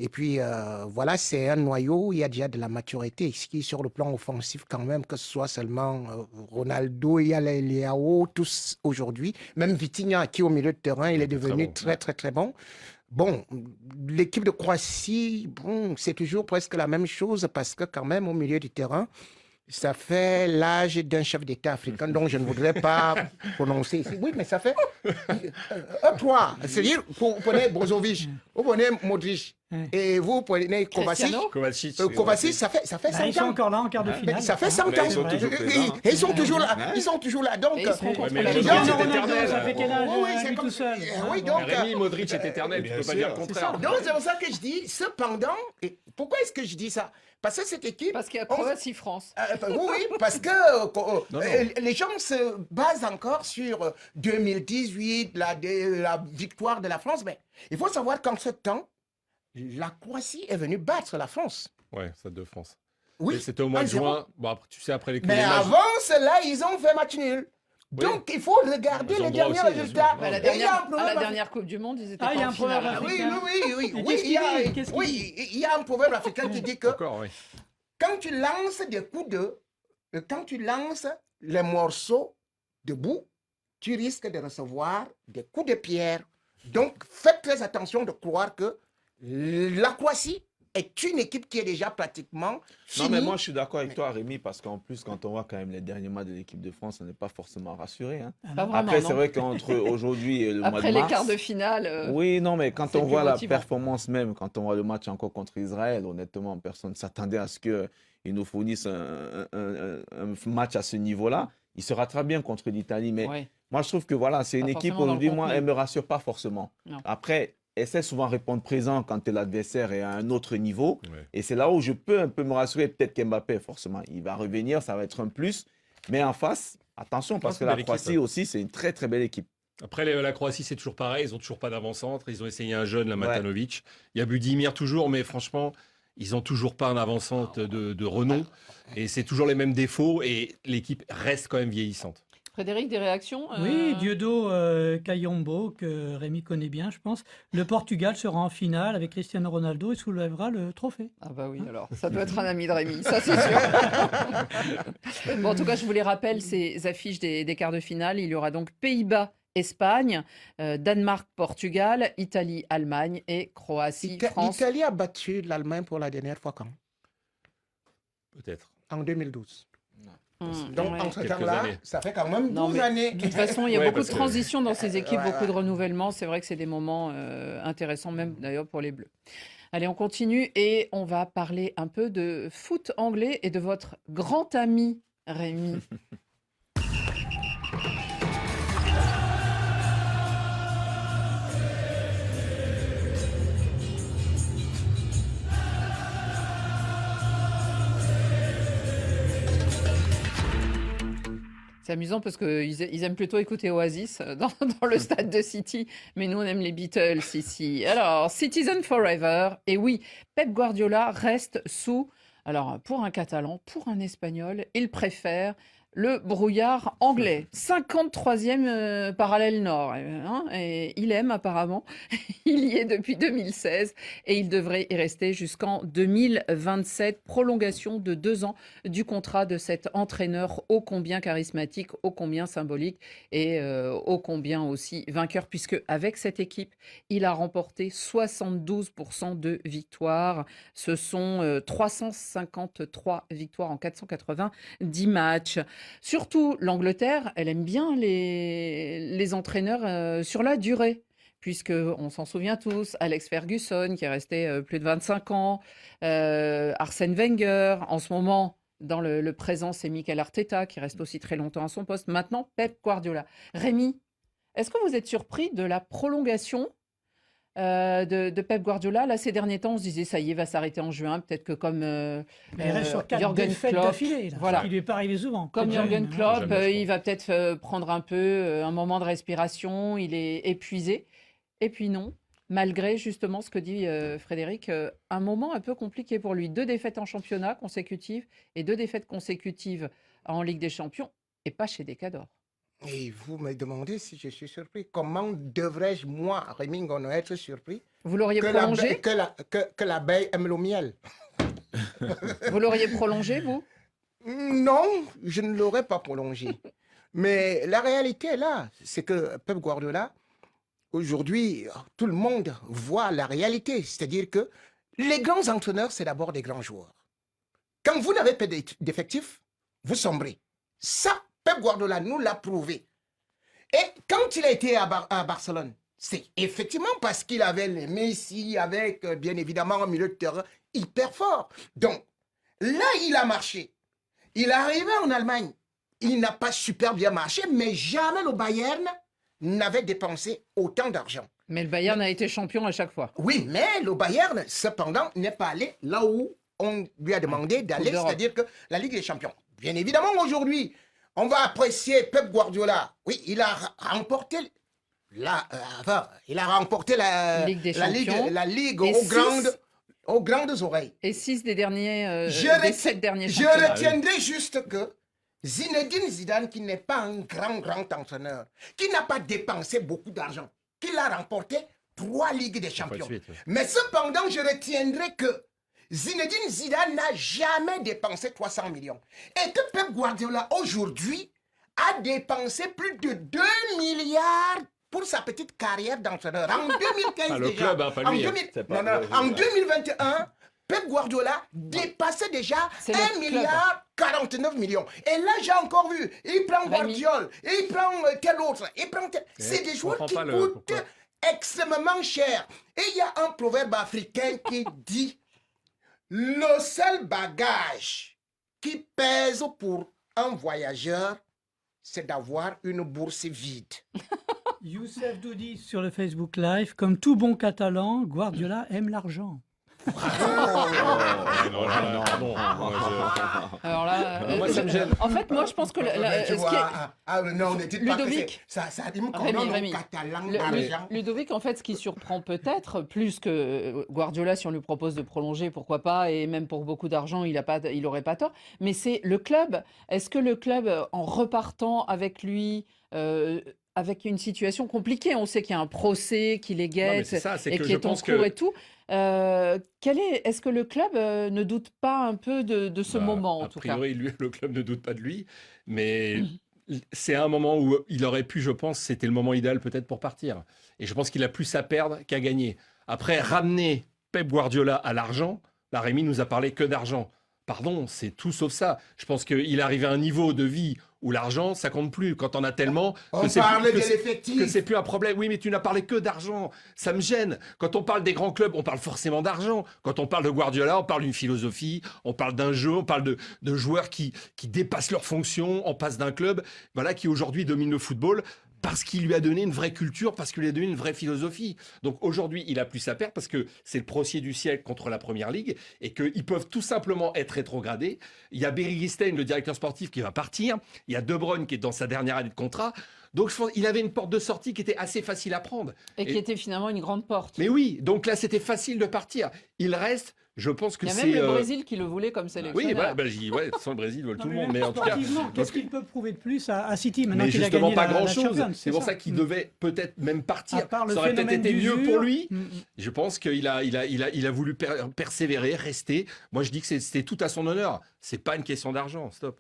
Et puis voilà, c'est un noyau où il y a déjà de la maturité, ce qui sur le plan offensif quand même, que ce soit seulement Ronaldo, il y a les Leao, tous aujourd'hui. Même Vitinha qui au milieu de terrain, il est très devenu bon, très ouais. très très bon. Bon, l'équipe de Croatie, c'est toujours presque la même chose parce que quand même au milieu du terrain, ça fait l'âge d'un chef d'État africain dont je ne voudrais pas prononcer ici. Oui, mais ça fait trois. C'est-à-dire, vous prenez Brozovic, vous prenez Modric, et vous prenez Kovacic. Cristiano? Kovacic. Kovacic, ça fait Bah, ils 100 sont ans. encore là en quart de Mais finale. Ça fait 100 Mais ans. ils sont toujours présents, hein. Ils sont toujours là. Ouais. Ils sont toujours là. Donc, Et ils seront contre mais la les Belgique. gens, c'est Ronaldo, éternel. ça fait quel âge Oui, à c'est lui comme- tout seul? Oui, donc, Rémi Modric est éternel, tu bien peux pas sûr. dire le contraire. donc c'est pour ça que je dis, cependant, et pourquoi est-ce que je dis ça? Parce que cette équipe, Parce qu'il y a on- Croatie-France. Oui, parce que Non. les gens se basent encore sur 2018, la victoire de la France. Mais il faut savoir qu'en ce temps, la Croatie est venue battre la France. Ouais, Stade de France. Oui, Et c'était au mois de 1-0. juin. Bon, après, tu sais, après les Mais matchs- avant cela, ils ont fait match nul. Oui. Donc, il faut regarder Ils ont les droit derniers aussi, bien résultats. sûr. Bah, Et il y a un à problème la avec- dernière Coupe du Monde, ils étaient Ah, pas il y a en un problème finale. Ah oui, africain. oui, Et oui, qu'est-ce il y a, qu'il dit Qu'est-ce qu'il oui, il y a un proverbe africain qui dit que Encore, oui. quand tu lances des coups quand tu lances les morceaux de boue, tu risques de recevoir des coups de pierre. Donc, faites très attention de croire que la Croatie est une équipe qui est déjà pratiquement finie. Non, mais moi, je suis d'accord avec toi, Rémi, parce qu'en plus, quand on voit quand même les derniers matchs de l'équipe de France, on n'est pas forcément rassuré. Hein. Pas vraiment, Après, non. c'est vrai qu'entre aujourd'hui et le mois Après de les mars... quarts de finale, Oui, non, mais quand c'est on plus voit la motivant. performance même, quand on voit le match encore contre Israël, honnêtement, personne ne s'attendait à ce qu'ils nous fournissent un match à ce niveau-là. Il sera très bien contre l'Italie, mais ouais. moi, je trouve que voilà, c'est Pas une équipe forcément dans le aujourd'hui, moi, contenu. elle ne me rassure pas forcément. Non. Après, essaie souvent de répondre présent quand l'adversaire est à un autre niveau. Ouais. Et c'est là où je peux un peu me rassurer. Peut-être qu'Mbappé, forcément, il va revenir, ça va être un plus. Mais en face, attention, parce c'est que une la belle Croatie équipe. aussi, c'est une très, très belle équipe. Après, la Croatie, c'est toujours pareil. Ils n'ont toujours pas d'avant-centre. Ils ont essayé un jeune, la Matanovic. Il y a Budimir toujours, mais franchement, ils n'ont toujours pas un avant-centre de renom. Et c'est toujours les mêmes défauts. Et l'équipe reste quand même vieillissante. Frédéric, des réactions? Oui, Diodo Kayombo, que Rémi connaît bien, je pense. Le Portugal sera en finale avec Cristiano Ronaldo et soulèvera le trophée. Ah bah oui, alors, ça doit être un ami de Rémi, ça c'est sûr. Bon, en tout cas, je vous les rappelle, ces affiches des quarts de finale. Il y aura donc Pays-Bas, Espagne, Danemark, Portugal, Italie, Allemagne et Croatie, France. L'Italie a battu l'Allemagne pour la dernière fois quand? Peut-être. En 2012. Donc, En ce Quelques temps-là, années. ça fait quand même Non, 12 mais années. de toute façon, il y a Ouais, beaucoup de parce que- transitions dans ces équipes, Ouais, beaucoup de ouais. renouvellement. C'est vrai que c'est des moments intéressants, même d'ailleurs pour les Bleus. Allez, on continue et on va parler un peu de foot anglais et de votre grand ami Rémi. C'est amusant parce qu'ils aiment plutôt écouter Oasis dans le stade de City, mais nous on aime les Beatles ici. Alors, Citizen Forever, et oui, Pep Guardiola reste sous, alors pour un Catalan, pour un Espagnol, il préfère le brouillard anglais. 53e parallèle nord, hein, et il aime apparemment, il y est depuis 2016 et il devrait y rester jusqu'en 2027, prolongation de 2 ans du contrat de cet entraîneur ô combien charismatique, ô combien symbolique et ô combien aussi vainqueur, puisque avec cette équipe, il a remporté 72% de victoires. Ce sont 353 victoires en 490 matchs. Surtout, l'Angleterre, elle aime bien les entraîneurs sur la durée. Puisque on s'en souvient tous, Alex Ferguson qui est resté plus de 25 ans, Arsène Wenger, en ce moment dans le présent c'est Mikel Arteta qui reste aussi très longtemps à son poste, maintenant Pep Guardiola. Rémi, est-ce que vous êtes surpris de la prolongation de Pep Guardiola? Là, ces derniers temps, on se disait, ça y est, va s'arrêter en juin. Peut-être que comme Mais il reste sur 4 Jürgen défaites Klopp, d'affilée. voilà. Ce qui lui est pas arrivé souvent. comme Peut-être Jürgen jamais, hein. Klopp, Jamais, je il crois. va peut-être prendre un peu un moment de respiration, il est épuisé. Et puis non, malgré justement ce que dit Frédéric, un moment un peu compliqué pour lui. 2 défaites en championnat consécutives et 2 défaites consécutives en Ligue des Champions, et pas chez Decador. Et vous me demandez si je suis surpris. Comment devrais-je, moi, Rémi Ngono, être surpris Vous l'auriez que prolongé que l'abeille aime le miel? Vous l'auriez prolongé, vous? Non, je ne l'aurais pas prolongé. Mais la réalité est là. C'est que Pep Guardiola, aujourd'hui, tout le monde voit la réalité. C'est-à-dire que les grands entraîneurs, c'est d'abord des grands joueurs. Quand vous n'avez pas d'effectifs, vous sombrez. Ça, Pep Guardiola nous l'a prouvé. Et quand il a été à Barcelone, c'est effectivement parce qu'il avait les Messi avec, bien évidemment, un milieu de terrain hyper fort. Donc, là, il a marché. Il est arrivé en Allemagne. Il n'a pas super bien marché, mais jamais le Bayern n'avait dépensé autant d'argent. Mais le Bayern a été champion à chaque fois. Oui, mais le Bayern, cependant, n'est pas allé là où on lui a demandé d'aller, d'Europe. c'est-à-dire que la Ligue des Champions. Bien évidemment, aujourd'hui, on va apprécier Pep Guardiola. Oui, il a remporté il a remporté la Ligue des Champions. la Ligue Et aux grandes oreilles. Et 6 des derniers, Je des reti- 7 derniers Je championnats. retiendrai juste que Zinedine Zidane, qui n'est pas un grand entraîneur, qui n'a pas dépensé beaucoup d'argent, qu'il a remporté 3 Ligues des Fois de Champions. suite, ouais. Mais cependant, je retiendrai que Zinedine Zidane n'a jamais dépensé 300 millions. Et que Pep Guardiola, aujourd'hui, a dépensé plus de 2 milliards pour sa petite carrière d'entraîneur. En 2015 Ah, le déjà. club, hein, pas En lui, hein. 2000 C'est pas- non, non, en 2021, Pep Guardiola dépassait déjà C'est le 1 club. milliard 49 millions. Et là, j'ai encore vu, il prend Rémi. Guardiola, il prend tel autre, il prend tel... C'est des je joueurs comprends qui pas coûtent pourquoi. extrêmement cher. Et il y a un proverbe africain qui dit le seul bagage qui pèse pour un voyageur, c'est d'avoir une bourse vide. Youssef Doudi sur le Facebook Live. Comme tout bon Catalan, Guardiola aime l'argent. Non, non, Alors là, moi, ça me gêne. En fait, moi, je pense que Mais tu ce qui est- vois, non, ne dites pas que Ludovic. ça rime qu'on Rémi, donne Rémi. au catalan Le- argent. Ludovic, en fait, ce qui surprend peut-être, plus que Guardiola, si on lui propose de prolonger, pourquoi pas, et même pour beaucoup d'argent, il n'aurait pas tort, mais c'est le club. Est-ce que le club, en repartant avec lui, avec une situation compliquée, on sait qu'il y a un procès qui les Non, mais guette c'est ça, c'est et que qui je est en pense cours que et tout, est-ce que le club ne doute pas un peu de ce bah, moment, en a tout cas? priori, lui, le club ne doute pas de lui, mais c'est un moment où il aurait pu, je pense, c'était le moment idéal peut-être pour partir. Et je pense qu'il a plus à perdre qu'à gagner. Après, ramener Pep Guardiola à l'argent, là, Rémi nous a parlé que d'argent. Pardon, c'est tout sauf ça. Je pense qu'il arrive à un niveau de vie où l'argent, ça compte plus. Quand on a tellement... On que c'est parle plus- de que c'est- l'effectif. que c'est plus un problème. Oui, mais tu n'as parlé que d'argent. Ça me gêne. Quand on parle des grands clubs, on parle forcément d'argent. Quand on parle de Guardiola, on parle d'une philosophie, on parle d'un jeu, on parle de joueurs qui dépassent leurs fonctions. On passe d'un club voilà, qui aujourd'hui domine le football parce qu'il lui a donné une vraie culture, parce qu'il lui a donné une vraie philosophie. Donc aujourd'hui, il a plus à perdre parce que c'est le procès du siècle contre la Première Ligue et qu'ils peuvent tout simplement être rétrogradés. Il y a Berry-Stein, le directeur sportif, qui va partir. Il y a De Bruyne qui est dans sa dernière année de contrat. Donc je pense qu'il avait une porte de sortie qui était assez facile à prendre. Et qui était finalement une grande porte. Mais oui, donc là, c'était facile de partir. Il reste, je pense que Il y a c'est... même le Brésil qui le voulait comme sélectionneur. Oui, sans le Brésil, veulent Non, tout le mais monde. Mais en tout cas, sportivement, qu'est-ce qu'il peut prouver de plus à City maintenant mais qu'il a justement gagné pas la grand-chose. Champions, C'est pour ça qu'il devait peut-être même partir. À part le Ça aurait peut-être phénomène été mieux d'usure. pour lui. Mm, mm. Je pense qu'il a voulu persévérer, rester. Moi, je dis que c'était tout à son honneur. C'est pas une question d'argent. Stop.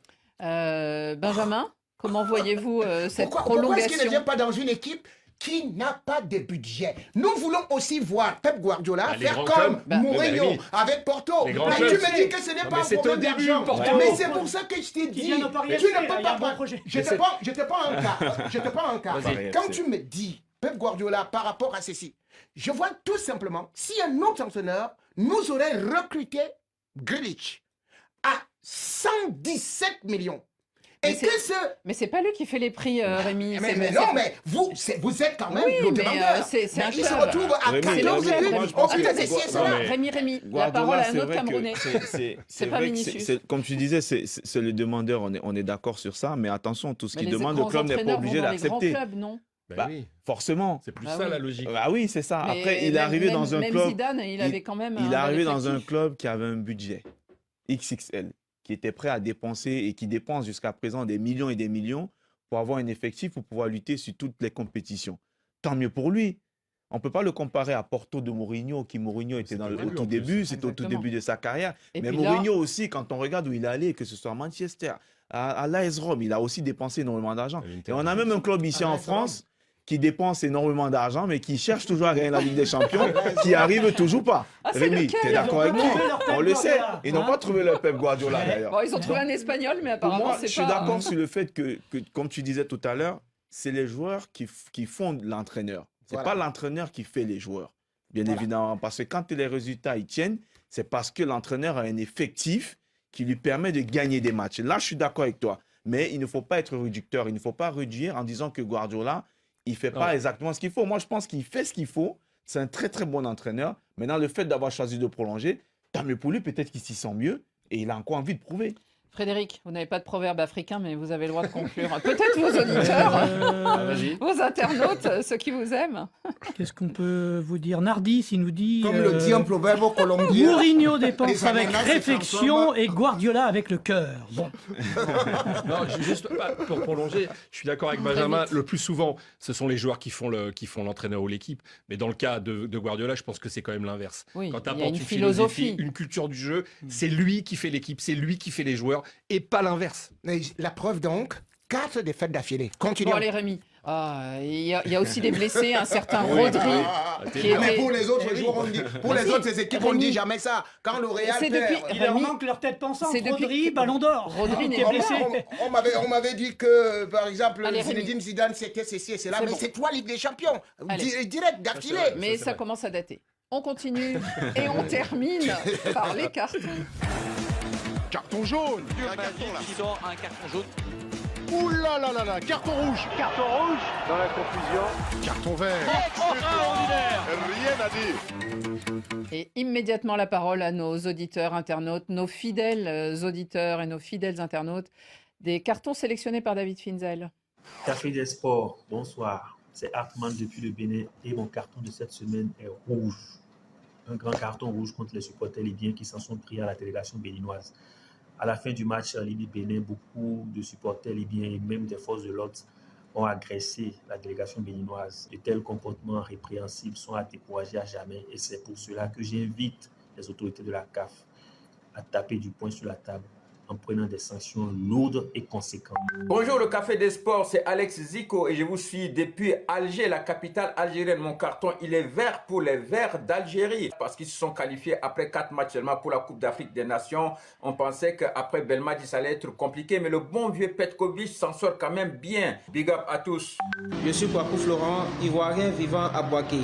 Benjamin, comment voyez-vous cette Pourquoi est-ce qu'il ne prolongation? vient pas dans une équipe qui n'a pas de budget? Nous voulons aussi voir Pep Guardiola Bah, les faire grands comme clubs. Mourinho Rémi, avec Porto. les grands Mais clubs, tu me dis que ce n'est Non, pas mais un c'est au problème début, d'argent. Porto. Mais c'est pour ça que je t'ai Qui dit, vient de Paris tu FC, ne peux il y a pas... un bon projet. Je te prends un cas. Je te prends un cas. Vas-y. Quand tu me dis Pep Guardiola par rapport à ceci, je vois tout simplement, si un autre entraîneur nous aurait recruté Grealish à 117 millions, Mais et que ce... Mais c'est pas lui qui fait les prix, Rémi. Mais non, mais vous êtes quand même Oui, le mais, demandeur. c'est un Mais il se club. retrouve à Rémi, 14 Rémi, minutes. moi, je pense On que- peut essayer Non, cela. mais- Rémi, la Guardiola, parole à c'est un autre vrai que Camerounais. c'est pas vrai que Vinicius. comme tu disais, c'est le demandeur, on est d'accord sur ça, mais attention, tout ce Mais qu'il les demande, le grands club n'est pas entraîneurs obligé vont dans les grands d'accepter. clubs, non? Bah, oui. Forcément. C'est plus Bah ça oui. la logique. Ah oui, c'est ça. Mais Après, il est même- arrivé dans un même club. Zidane, il avait quand même. Il est un arrivé bon dans un effectif. club qui avait un budget XXL, qui était prêt à dépenser et qui dépense jusqu'à présent des millions et des millions pour avoir un effectif pour pouvoir lutter sur toutes les compétitions. Tant mieux pour lui. On ne peut pas le comparer à Porto de Mourinho, qui Mourinho était C'était au au début, tout en plus. début, c'était au tout Exactement. début de sa carrière. Et Mais puis là- Mourinho aussi, quand on regarde où il est allé, que ce soit à Manchester, à l'AS Rome, il a aussi dépensé énormément d'argent. À l'Inter Et on a même un club ici À en l'AS France qui dépense énormément d'argent, mais qui cherche toujours à gagner la Ligue des Champions, qui arrive toujours pas. Ah, c'est Rémi, lequel? tu es d'accord avec Ils ont moi? pas trouvé leur Pep On le sait. Guardiola, Ils n'ont hein. pas trouvé leur Pep Guardiola, d'ailleurs. Bon, ils ont trouvé un espagnol, mais Pour apparemment, moi, c'est je pas. suis d'accord sur le fait que, comme tu disais tout à l'heure, c'est les joueurs qui font l'entraîneur. C'est Voilà. pas l'entraîneur qui fait les joueurs, bien Voilà. évidemment. Parce que quand les résultats ils tiennent, c'est parce que l'entraîneur a un effectif qui lui permet de gagner des matchs. Là, je suis d'accord avec toi. Mais il ne faut pas être réducteur. Il ne faut pas réduire en disant que Guardiola, il ne fait pas Non. exactement ce qu'il faut. Moi, je pense qu'il fait ce qu'il faut. C'est un très, très bon entraîneur. Maintenant, le fait d'avoir choisi de prolonger, tant mieux pour lui. Peut-être qu'il s'y sent mieux et il a encore envie de prouver. Frédéric, vous n'avez pas de proverbe africain, mais vous avez le droit de conclure. Peut-être vos auditeurs, Euh, vos internautes, ceux qui vous aiment. Qu'est-ce qu'on peut vous dire? Nardis, il nous dit. Comme le dit un proverbe colombien. Mourinho dépense Les avec ananas, c'est réflexion transforme. et Guardiola avec le cœur. Bon, Non, juste pour prolonger, je suis d'accord avec Très Benjamin. vite. Le plus souvent, ce sont les joueurs qui font l'entraîneur ou l'équipe. Mais dans le cas de Guardiola, je pense que c'est quand même l'inverse. Oui, Quand tu il y a apportes une une philosophie. philosophie, une culture du jeu, c'est lui qui fait l'équipe, c'est lui qui fait les joueurs et pas l'inverse. Mais la preuve donc, 4 défaites d'affilée. Continuons. Bon, allez, Rémi. Ah, il y a aussi des blessés, un certain Oui, Rodri. oui. Qui Ah, mais était- pour les autres Eh oui. joueurs, on dit, pour Mais les si, autres ces équipes, on ne Rémi, dit jamais ça. Quand le Real c'est perd, depuis- il leur Rémi, manque leur tête pensante. c'est depuis- Rodri, Ballon d'Or. Rodri qui n'est est pas- blessé. on m'avait dit que, par exemple, Allez, Rémi. Zinedine Zidane, c'était ceci et cela. C'est Mais bon. c'est toi, Ligue des Champions. Allez. Direct, d'affilée. vrai. Mais c'est ça vrai. commence à dater. On continue et on termine par les cartons. Carton jaune. qui sort un carton jaune. Ouh là là là là, carton rouge. Carton rouge. Dans la confusion. Carton vert. Extraordinaire. Rien à dire. Et immédiatement la parole à nos auditeurs, internautes, nos fidèles auditeurs et nos fidèles internautes. Des cartons sélectionnés par David Finzel. Café des Sports, bonsoir. C'est Hartmann depuis le Bénin et mon carton de cette semaine est rouge. Un grand carton rouge contre les supporters libyens qui s'en sont pris à la délégation béninoise. À la fin du match Libye-Bénin, beaucoup de supporters libyens et même des forces de l'ordre ont agressé la délégation béninoise. De tels comportements répréhensibles sont à décourager à jamais et c'est pour cela que j'invite les autorités de la CAF à taper du poing sur la table en prenant des sanctions lourdes et conséquentes. Bonjour le Café des Sports, c'est Alex Zico et je vous suis depuis Alger, la capitale algérienne. Mon carton, il est vert pour les Verts d'Algérie parce qu'ils se sont qualifiés après 4 matchs seulement pour la Coupe d'Afrique des Nations. On pensait qu'après Belmadi, ça allait être compliqué, mais le bon vieux Petkovic s'en sort quand même bien. Big up à tous. Je suis Kwaku Florent, Ivoirien vivant à Boaké.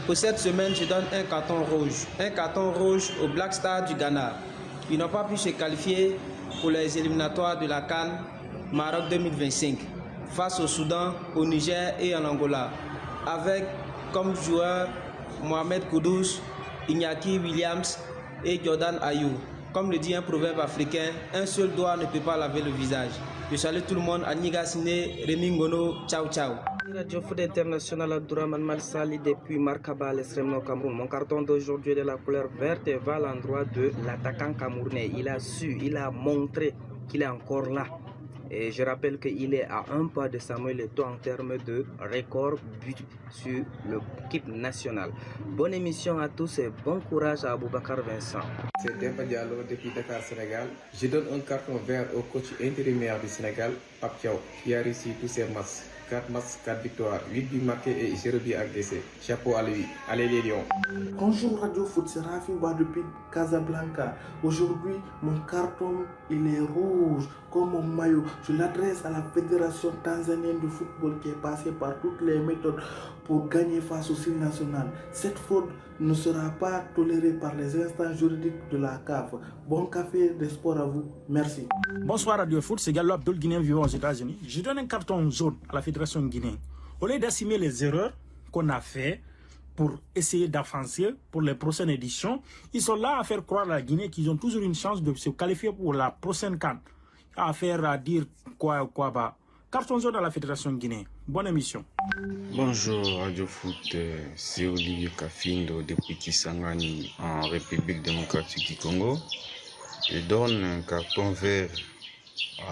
Pour cette semaine, je donne un carton rouge. Un carton rouge au Black Stars du Ghana. Ils n'ont pas pu se qualifier pour les éliminatoires de la CAN Maroc 2025 face au Soudan, au Niger et en Angola. Avec comme joueurs Mohamed Kudus, Iñaki Williams et Jordan Ayou. Comme le dit un proverbe africain, un seul doigt ne peut pas laver le visage. Je salue tout le monde, Aniga Sine, Rémi Ngono, ciao ciao. Radio Foot International Abdourahmane Malsali depuis Markaba, l'extrême nord Cameroun. Mon carton d'aujourd'hui est de la couleur verte et va à l'endroit de l'attaquant camerounais. Il a montré qu'il est encore là. Et je rappelle qu'il est à un pas de Samuel Eto'o en termes de record but sur l'équipe nationale. Bonne émission à tous et bon courage à Aboubacar Vincent. C'est Demba Diallo depuis Dakar, Sénégal. Je donne un carton vert au coach intérimaire du Sénégal, Pape Thiaw, qui a réussi tous ses matchs. 4 matchs, 4 victoires, 8 buts marqués et 0 buts encaissés. Chapeau à lui. Allez les Lions. Bonjour Radio Foot, c'est Rafi Ba depuis Casablanca. Aujourd'hui, mon carton, il est rouge comme mon maillot. Je l'adresse à la Fédération tanzanienne de football qui est passée par toutes les méthodes pour gagner face au style national. Cette faute ne sera pas tolérée par les instances juridiques de la CAF. Bon café des sports à vous. Merci. Bonsoir Radio Foot, c'est Gallo Abdul, Guinéen vivant aux États-Unis. Je donne un carton jaune à la Fédération guinéenne. Au lieu d'assumer les erreurs qu'on a fait pour essayer d'avancer pour les prochaines éditions, ils sont là à faire croire à la Guinée qu'ils ont toujours une chance de se qualifier pour la prochaine CAN. À dire quoi bah. Carton jaune à la Fédération guinéenne. Bonne émission. Bonjour Radio Foot, c'est Olivier Kafindo depuis Kisangani en République démocratique du Congo. Je donne un carton vert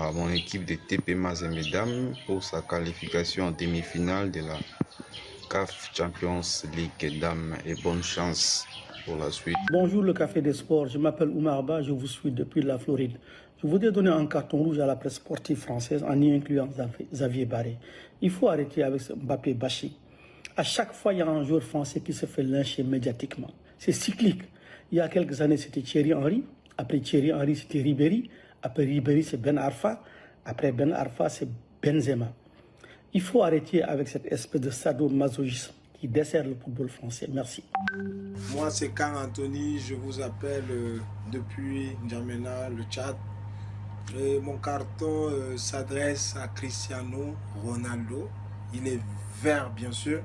à mon équipe de TP Mazembe Dames pour sa qualification en demi-finale de la CAF Champions League Dames et bonne chance pour la suite. Bonjour le Café des Sports, je m'appelle Oumar Ba, je vous suis depuis la Floride. Je voudrais donner un carton rouge à la presse sportive française en y incluant Xavier Barré. Il faut arrêter avec ce Mbappé Bachi. À chaque fois, il y a un joueur français qui se fait lyncher médiatiquement. C'est cyclique. Il y a quelques années, c'était Thierry Henry. Après Thierry Henry, c'était Ribéry. Après Ribéry, c'est Ben Arfa. Après Ben Arfa, c'est Benzema. Il faut arrêter avec cette espèce de sadomasochisme qui dessert le football français. Merci. Moi, c'est Karl Anthony. Je vous appelle depuis N'Djamena, le Tchad. Mon carton s'adresse à Cristiano Ronaldo. Il est vert, bien sûr.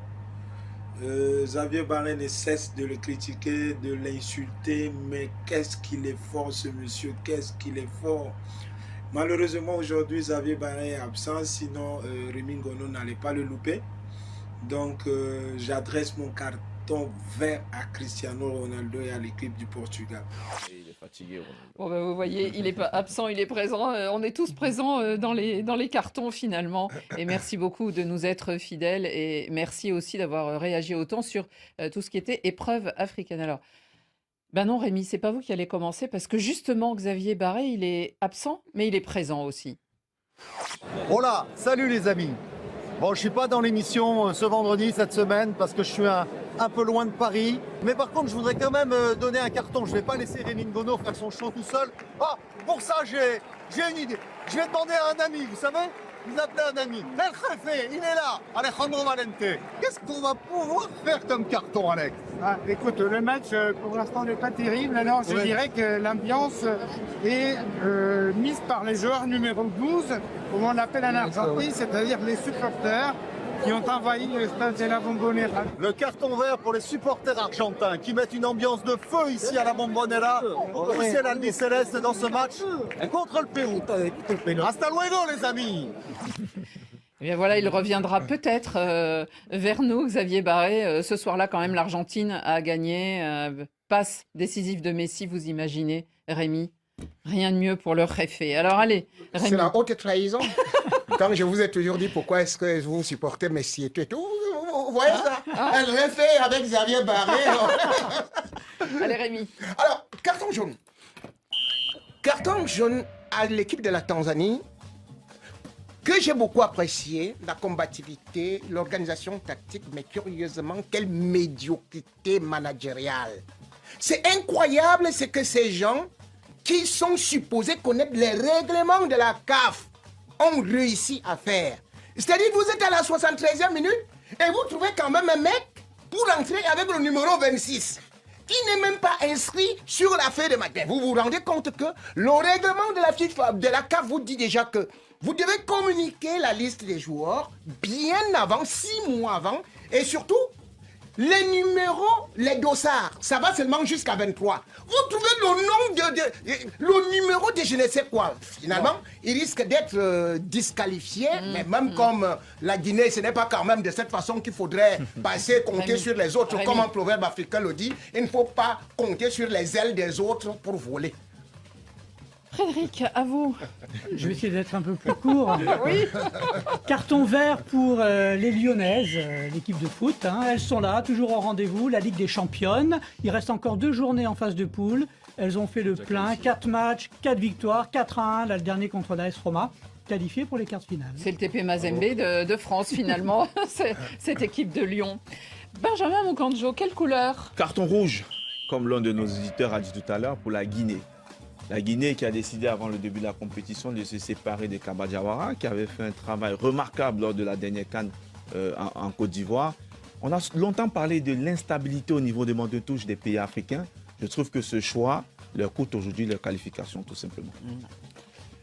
Xavier Barré ne cesse de le critiquer, de l'insulter, mais qu'est-ce qu'il est fort ce monsieur, qu'est-ce qu'il est fort. Malheureusement aujourd'hui Xavier Barré est absent, sinon Rémi Ngono n'allait pas le louper. Donc j'adresse mon carton vert à Cristiano Ronaldo et à l'équipe du Portugal. Il est fatigué. Bon ben, vous voyez, il n'est pas absent, il est présent. On est tous présents dans les cartons finalement. Et merci beaucoup de nous être fidèles. Et merci aussi d'avoir réagi autant sur tout ce qui était épreuve africaine. Alors, ben non Rémi, c'est pas vous qui allez commencer parce que justement Xavier Barré, il est absent, mais il est présent aussi. Hola, salut les amis. Bon, je ne suis pas dans l'émission ce vendredi, cette semaine, parce que je suis un peu loin de Paris. Mais par contre, je voudrais quand même donner un carton. Je ne vais pas laisser Rémi Ngono faire son show tout seul. Ah, pour ça, j'ai une idée. Je vais demander à un ami, vous savez? Vous appelez un ami. El Jefe, il est là, Alejandro Valente. Qu'est-ce qu'on va pouvoir faire comme carton, Alex? Écoute, le match, pour l'instant, n'est pas terrible. Alors, je dirais que l'ambiance est mise par les joueurs numéro 12, comme on l'appelle en Argentine, c'est-à-dire les supporters qui ont envahi le stade de la Bombonera. Le carton vert pour les supporters argentins qui mettent une ambiance de feu ici à la Bombonera. Officiel albiceleste dans ce match contre le Pérou. Hasta luego, les amis. Eh bien voilà, il reviendra peut-être vers nous, Xavier Barré. Ce soir-là, quand même, l'Argentine a gagné. Passe décisive de Messi, vous imaginez, Rémi. Rien de mieux pour le réfé. Alors allez, Rémi. C'est la haute trahison. Quand je vous ai toujours dit pourquoi est-ce que vous supportez Messi et tout, vous voyez ça? Elle refait avec Xavier Barré. Allez Rémi. Alors, carton jaune. Carton jaune à l'équipe de la Tanzanie, que j'ai beaucoup apprécié, la combativité, l'organisation tactique, mais curieusement, quelle médiocrité managériale. C'est incroyable ce que ces gens qui sont supposés connaître les règlements de la CAF ont réussi à faire. C'est-à-dire que vous êtes à la 73e minute et vous trouvez quand même un mec pour entrer avec le numéro 26 qui n'est même pas inscrit sur la feuille de match. Vous vous rendez compte que le règlement de la FIFA, de la CAF vous dit déjà que vous devez communiquer la liste des joueurs bien avant, 6 mois avant, et surtout, les numéros, les dossards, ça va seulement jusqu'à 23. Vous trouvez le numéro de je ne sais quoi. Finalement, il risque d'être disqualifié, mais même comme la Guinée, ce n'est pas quand même de cette façon qu'il faudrait passer, compter sur les autres. Comme un proverbe africain le dit, il ne faut pas compter sur les ailes des autres pour voler. Frédéric, à vous. Je vais essayer d'être un peu plus court. Oui. Carton vert pour les Lyonnaises, l'équipe de foot. Elles sont là, toujours au rendez-vous. La Ligue des Championnes. Il reste encore 2 journées en phase de poule. Elles ont fait le plein. 4 matchs, 4 victoires, 4-1. Là, le dernier contre l'AS Roma. Qualifié pour les quarts finales. C'est le TP Mazembe de France, finalement. C'est cette équipe de Lyon. Benjamin Moukandjo, quelle couleur? Carton rouge, comme l'un de nos auditeurs a dit tout à l'heure, pour la Guinée. La Guinée qui a décidé avant le début de la compétition de se séparer de Kaba Diawara, qui avait fait un travail remarquable lors de la dernière CAN en Côte d'Ivoire. On a longtemps parlé de l'instabilité au niveau des bancs de touche des pays africains. Je trouve que ce choix leur coûte aujourd'hui leur qualification, tout simplement.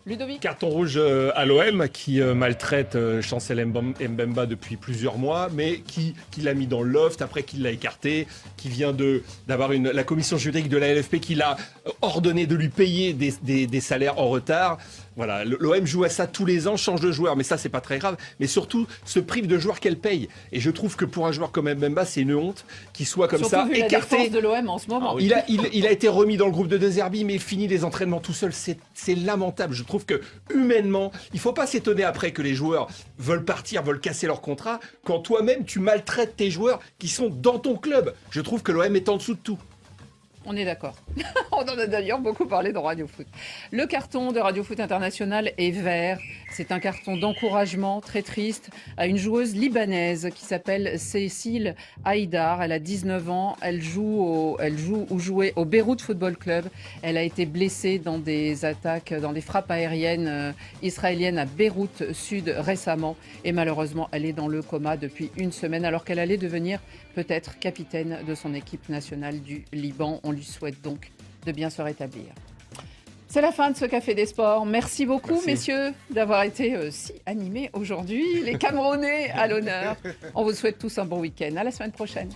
Ludovic. Carton rouge à l'OM qui maltraite Chancel Mbemba depuis plusieurs mois, mais qui l'a mis dans le loft, après qu'il l'a écarté, qui vient d'avoir la commission juridique de la LFP qui l'a ordonné de lui payer des salaires en retard. Voilà, l'OM joue à ça tous les ans, change de joueur, mais ça c'est pas très grave, mais surtout se prive de joueurs qu'elle paye. Et je trouve que pour un joueur comme Mbemba, c'est une honte qu'il soit comme surtout ça vu écarté. La défense de l'OM en ce moment. Il a été remis dans le groupe de De Zerbi, mais il finit les entraînements tout seul. C'est lamentable. Je trouve que humainement, il faut pas s'étonner après que les joueurs veulent partir, veulent casser leur contrat, quand toi-même tu maltraites tes joueurs qui sont dans ton club. Je trouve que l'OM est en dessous de tout. On est d'accord. On en a d'ailleurs beaucoup parlé dans Radio Foot. Le carton de Radio Foot International est vert. C'est un carton d'encouragement très triste à une joueuse libanaise qui s'appelle Cécile Haïdar. Elle a 19 ans. Elle jouait au Beyrouth Football Club. Elle a été blessée dans des attaques, dans des frappes aériennes israéliennes à Beyrouth Sud récemment. Et malheureusement, elle est dans le coma depuis une semaine alors qu'elle allait devenir peut-être capitaine de son équipe nationale du Liban. On lui souhaite donc de bien se rétablir. C'est la fin de ce Café des Sports. Merci beaucoup, messieurs, d'avoir été si animés aujourd'hui. Les Camerounais à l'honneur. On vous souhaite tous un bon week-end. À la semaine prochaine.